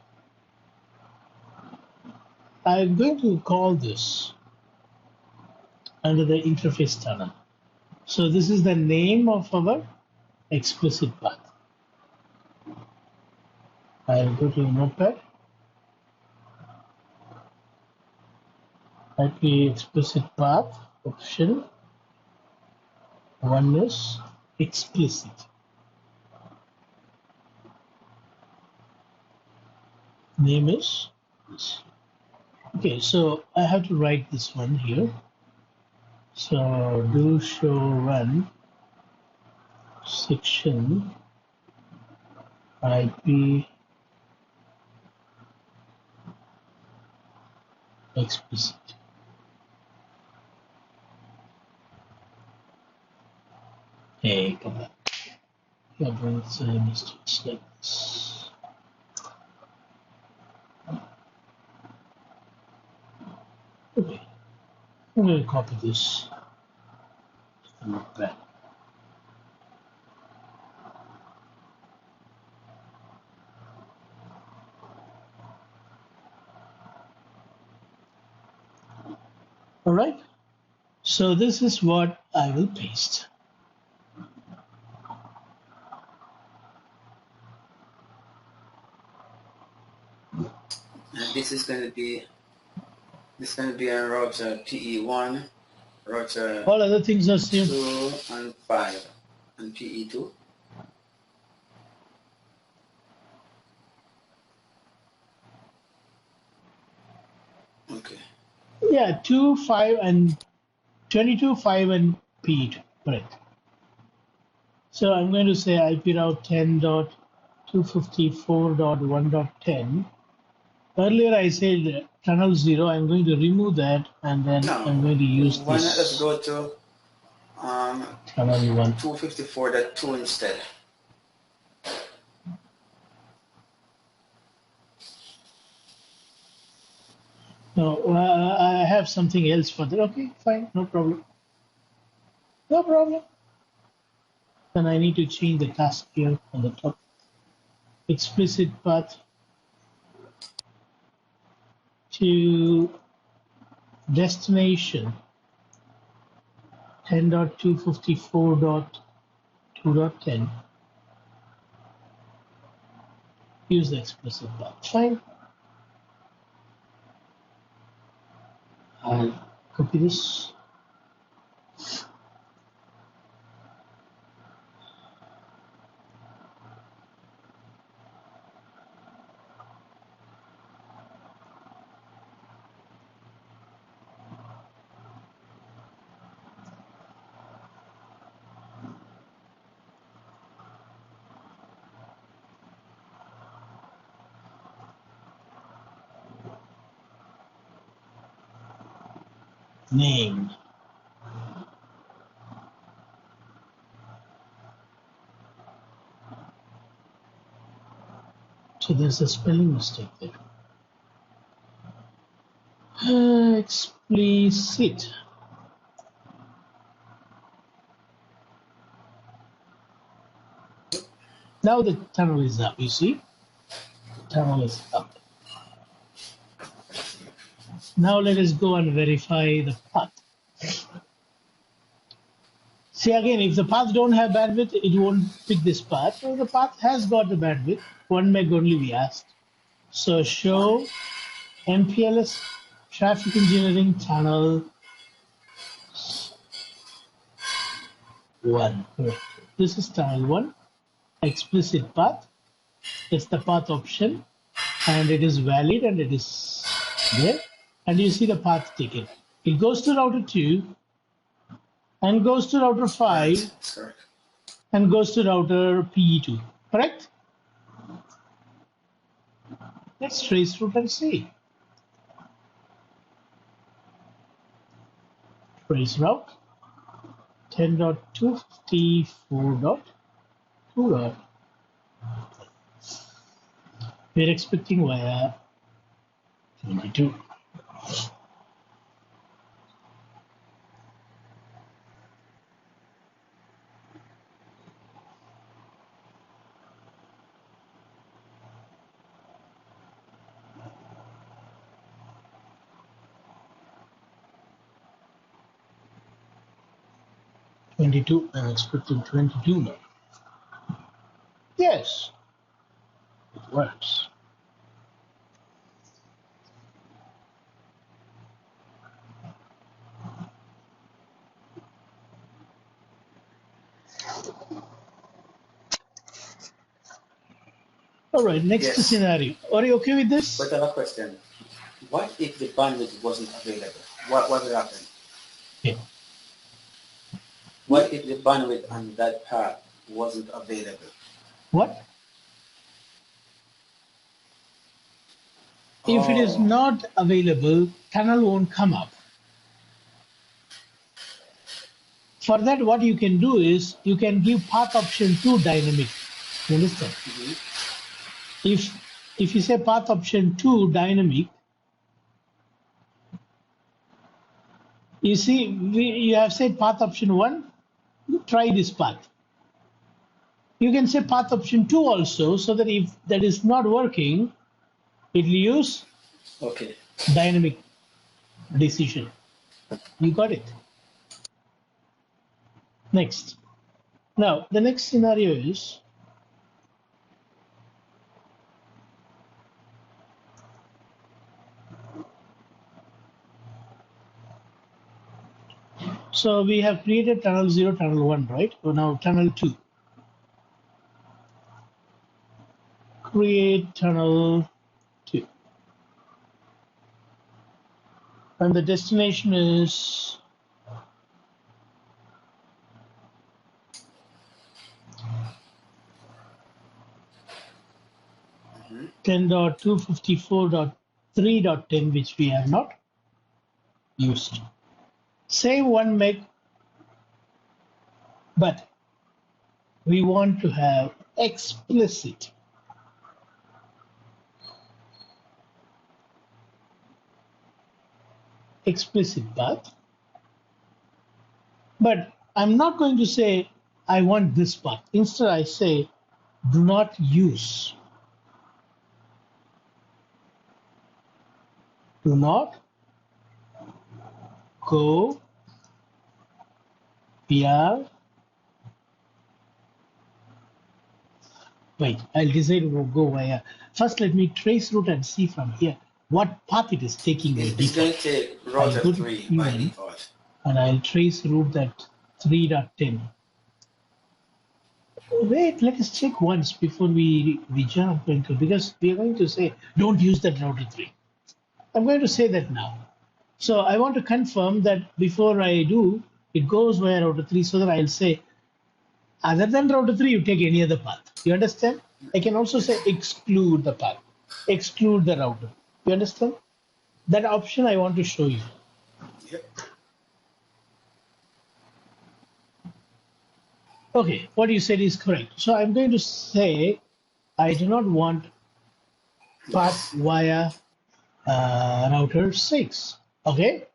I'm going to call this under the interface tunnel. So this is the name of our explicit path. I'll go to Notepad. IP explicit path option. One is explicit. Name is this. Okay, so I have to write this one here. So do show run section IP explicit. Hey, come on. You're doing some mistakes like this. Okay, I'm going to copy this. Not bad. All right. So this is what I will paste. And this is going to be on router PE1, router All other things are same. 2 and 5, and PE2. Okay. Yeah, 2, 5, and 22, 5, and P2. Correct. So I'm going to say IP route 10.254.1.10. Earlier I said tunnel 0. I'm going to remove that, and then I'm going to use why this. Why not just go to tunnel 1. 254.2 instead? No, I have something else for that. Okay, fine, no problem. No problem. Then I need to change the task here on the top. Explicit path to destination 10.254.2.10. Use the explicit path. Fine. I'll copy this. name. So there's a spelling mistake there. Explicit. Now the tunnel is up, you see? The tunnel is up. Now let us go and verify the path. See again, if the path don't have bandwidth, it won't pick this path. So the path has got the bandwidth. 1 meg only we asked. So show MPLS traffic engineering tunnel 1. This is tunnel 1. Explicit path. It's the path option, and it is valid, and it is there. And you see the path taken. It goes to router 2, and goes to router 5, and goes to router PE2. Correct? Let's trace route and see. Trace route 10.254.2. We're expecting via 22. I'm expecting 22 now. Yes, it works. All right, next scenario. Are you okay with this? But I have a question. What if the bandwidth wasn't available? What would happen? Yeah. What if the bandwidth on that path wasn't available? What? If it is not available, tunnel won't come up. For that, what you can do is you can give path option 2 dynamic. You understand? Mm-hmm. If you say path option 2 dynamic, you see you have said path option 1. Try this path. You can say path option 2 also, so that if that is not working, it will use dynamic decision. You got it? Next. Now, the next scenario is so we have created tunnel 0, tunnel 1, right? So now tunnel 2. Create tunnel 2. And the destination is mm-hmm. 10.254.3.10, which we have not used. Save 1 meg, but we want to have explicit. Explicit path. But I'm not going to say I want this path. Instead, I say do not use. Do not go via. Wait, I'll decide to go via. First, let me trace route and see from here what path it is taking. It's going to take router 3 by default. And I'll trace route that 3.10. Wait, let us check once before we jump into, because we are going to say don't use that router 3. I'm going to say that now. So I want to confirm that before I do, it goes via router 3, so that I'll say other than router 3, you take any other path. You understand? I can also say exclude the path, exclude the router. You understand? That option I want to show you. Yep. Okay, what you said is correct. So I'm going to say I do not want path Yes. via router 6. Okay,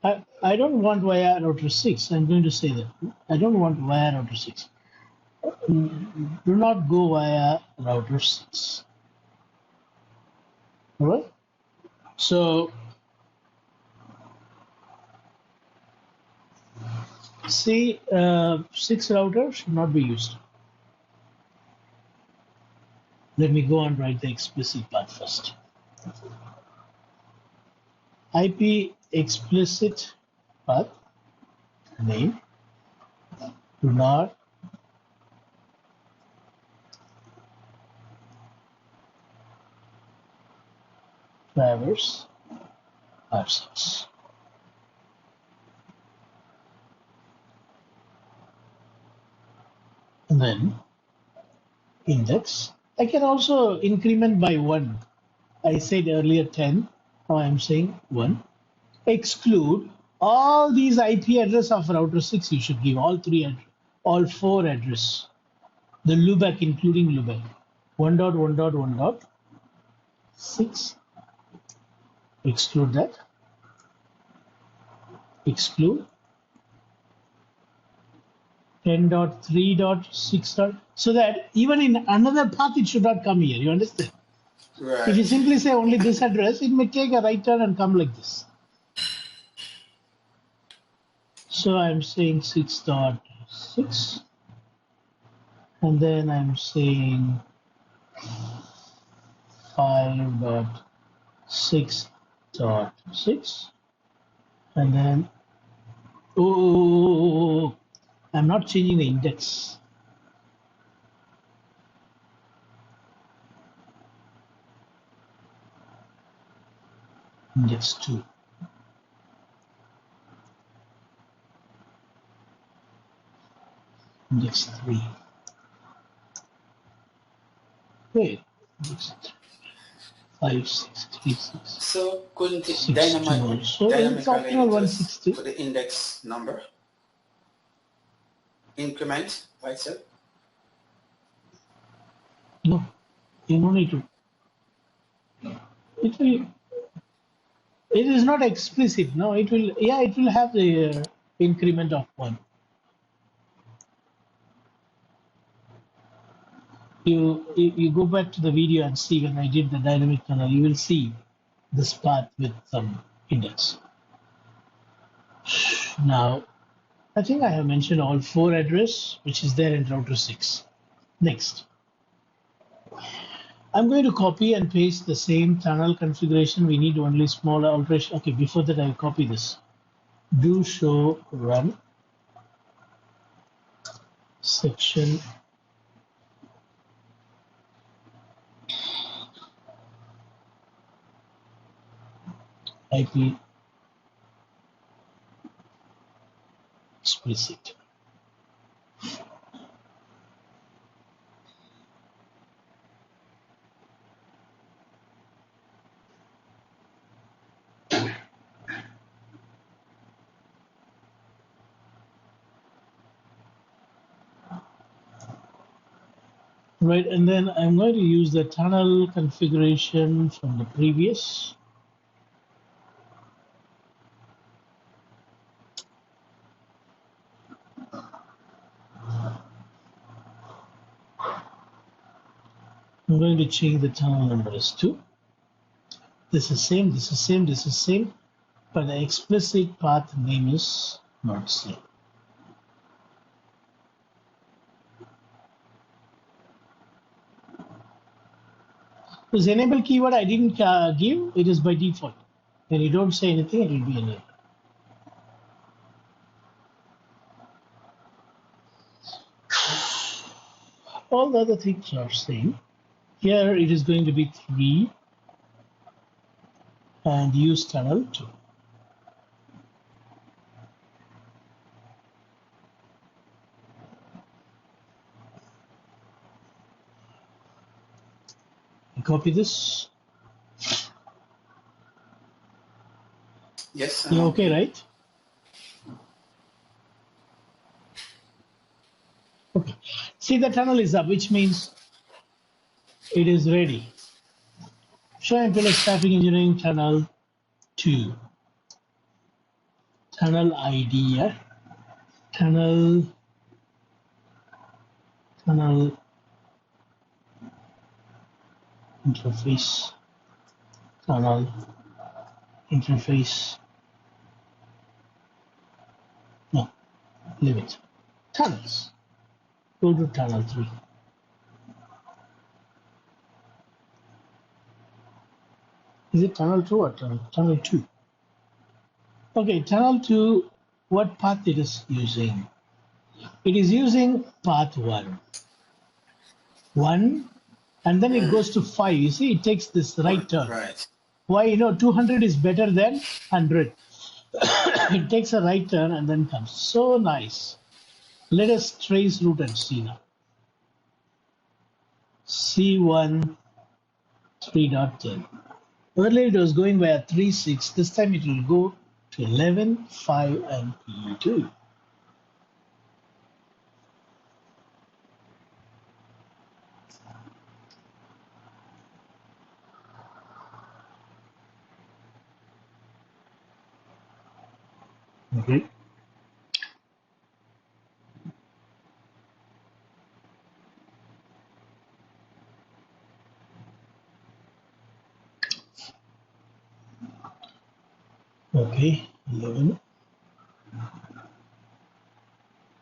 I don't want via router 6. I'm going to say that. I don't want via router 6. Do not go via router 6. All right. So see, 6 router should not be used. Let me go and write the explicit part first. IP explicit path name do not traverse R6. And then index. I can also increment by 1. I said earlier 10. Now I'm saying 1. Exclude all these IP address of router 6. You should give all 4 address. The loopback including loopback. 1.1.1.6. Exclude that. Exclude 10.3.6. So that even in another path it should not come here. You understand? If you Right. simply say only this address, it may take a right turn and come like this. So I'm saying 6.6, and then I'm saying 5.6.6, and then oh, I'm not changing the index. Index 2. Index 3. Wait, index 5, 6, 3, 6. So couldn't it 6 2 also. It's optional dynamically just 160. put the index number, increment by itself? No, you don't need to. It will. It is not explicit. No, it will. Yeah, it will have the increment of 1. You go back to the video and see when I did the dynamic tunnel, you will see this path with some index. Now, I think I have mentioned all 4 address, which is there in router 6. Next, I'm going to copy and paste the same tunnel configuration. We need only small alteration. Okay, before that, I'll copy this. Do show run section IP explicit. Right, and then I'm going to use the tunnel configuration from the previous. I'm going to change the tunnel number as 2. This is same, this is same, this is same, but the explicit path name is not same. This enable keyword I didn't give, it is by default. When you don't say anything, it will be enabled. All the other things are same. Here it is going to be 3 and use tunnel 2. Copy this. Yes. You're okay, right? See, the tunnel is up, which means it is ready. Show MPLS traffic engineering tunnel 2. Tunnel ID, yeah? Tunnel interface, tunnel interface. No, leave it. Tunnels. Go to tunnel 3. Is it tunnel 2 or tunnel 2? Okay, tunnel 2, what path it is using? It is using path 1. 1, and then it goes to 5. You see, it takes this right turn. Right. Why? 200 is better than 100. It takes a right turn and then comes. So nice. Let us trace route and see now. C1 3.10. Earlier it was going via 3.6. This time it will go to 11, 5, and P2. Okay. Okay, 11,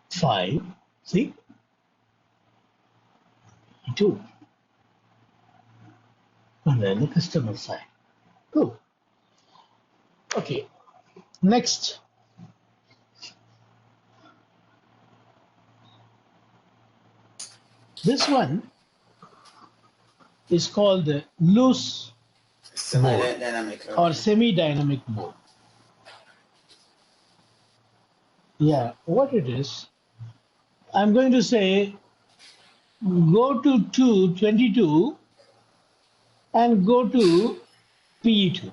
5, see, 2, and then the customer side. Cool. Okay, next. This one is called the loose mode or semi-dynamic mode. Yeah, what it is, I'm going to say go to 22 and go to PE2.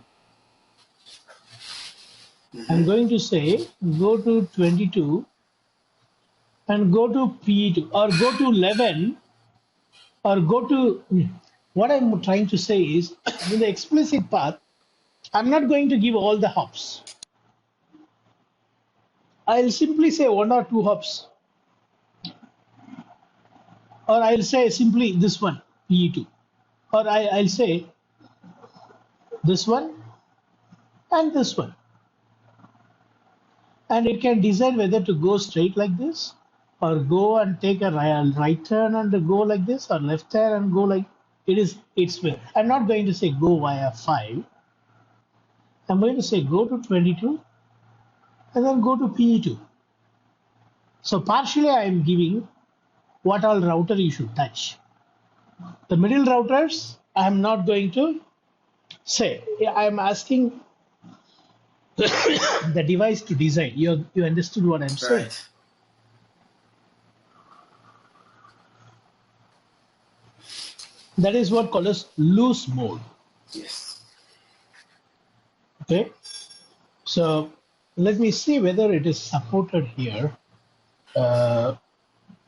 I'm going to say go to 22 and go to PE2 or go to 11 or go to, what I'm trying to say is in the explicit path, I'm not going to give all the hops. I'll simply say 1 or 2 hops. Or I'll say simply this one, PE2. Or I'll say this one and this one. And it can decide whether to go straight like this or go and take a right turn and go like this or left turn and go like it's will. I'm not going to say go via 5. I'm going to say go to 22 and then go to PE2. So partially I'm giving what all router you should touch. The middle routers, I'm not going to say. I'm asking the device to decide. You understood what I'm saying? That is what called as loose mode. Yes. Okay. So let me see whether it is supported here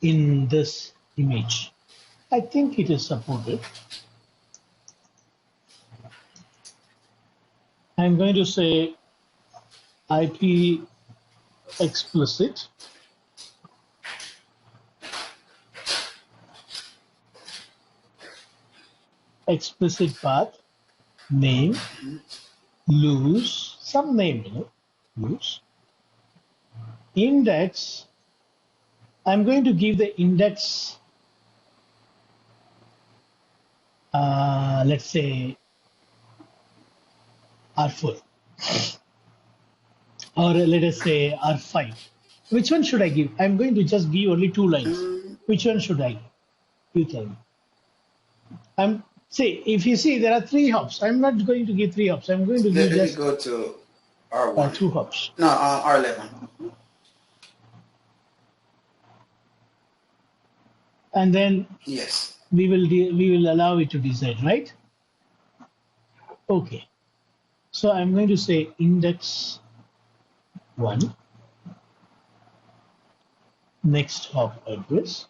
in this image. I think it is supported. I'm going to say IP explicit. Explicit path, name, loose, some name, loose. Index, I'm going to give the index, let's say R4, or let us say R5. Which one should I give? I'm going to just give only 2 lines. Which one should I give? You tell me. Say, if you see there are 3 hops, I'm not going to give 3 hops. I'm going to give just go to R1. 2 hops. No, R11. And then yes, we will allow it to decide, right? Okay. So I'm going to say index 1, next hop address,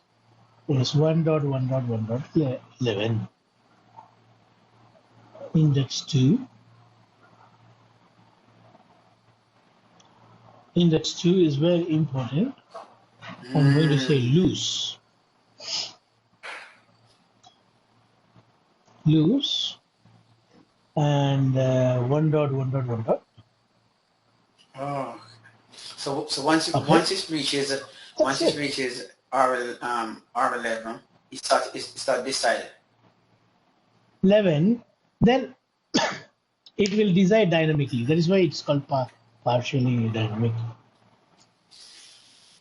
is 1.1.1.11. Index 2. Index 2 is very important. I'm going to say loose. Loose. And 1.1.1. Oh, so once Okay. once it reaches R11, it start this side. 11, then it will decide dynamically. That is why it's called partially dynamic.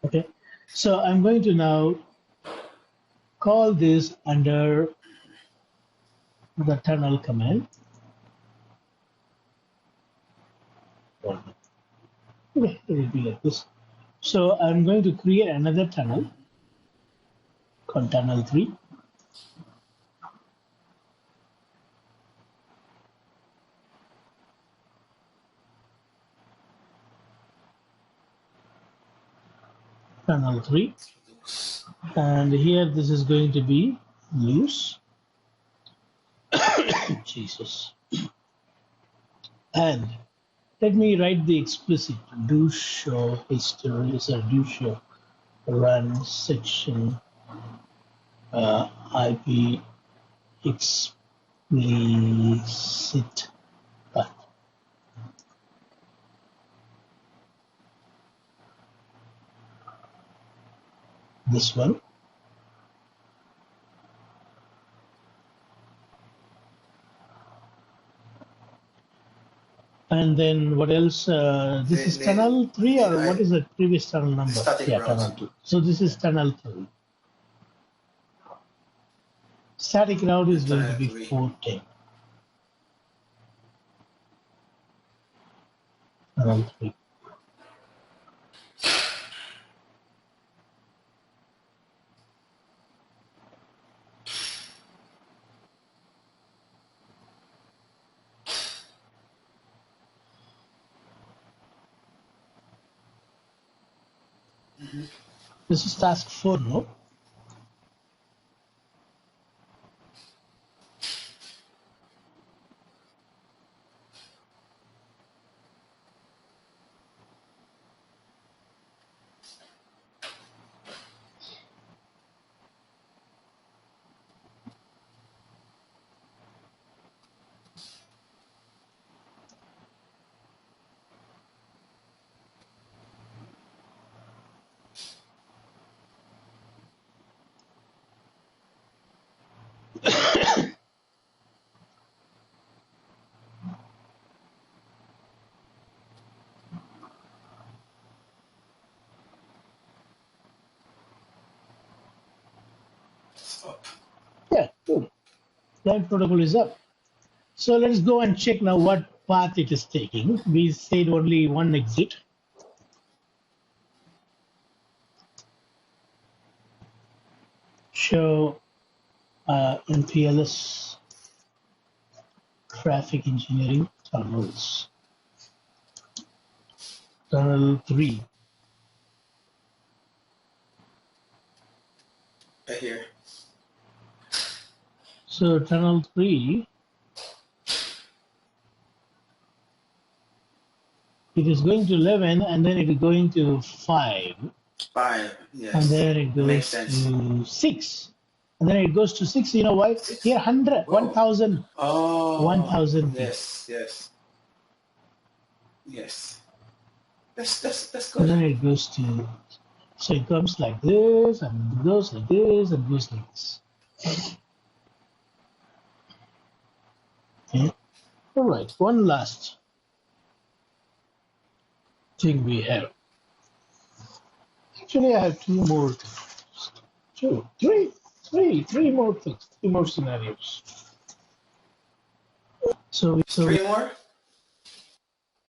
Okay, so I'm going to now call this under the tunnel command. Okay, it will be like this. So I'm going to create another tunnel called tunnel 3. Tunnel 3. And here this is going to be loose. Jesus. And let me write the explicit do show history, so do show run section IP explicit path. This one. And then what else? This is tunnel 3 or what is the previous tunnel number? Yeah, tunnel 2. So this is tunnel 3. Static route is going to be 410. Tunnel 3. This is task 4, no? Yeah, good. Client protocol is up. So let's go and check now what path it is taking. We said only one exit. Show MPLS traffic engineering tunnels. Tunnel 3. Right here. So tunnel 3, it is going to 11 and then it is going to 5. 5, yes. And then it goes to 6. And then it goes to 6. You know why? Here 100, 1,000. Oh, 1,000. Yes. That's good. And then it goes to, so it comes like this and goes like this and goes like this. Okay. All right, one last thing we have. Actually, I have two more things. Three more things, 3 more scenarios. So Three more?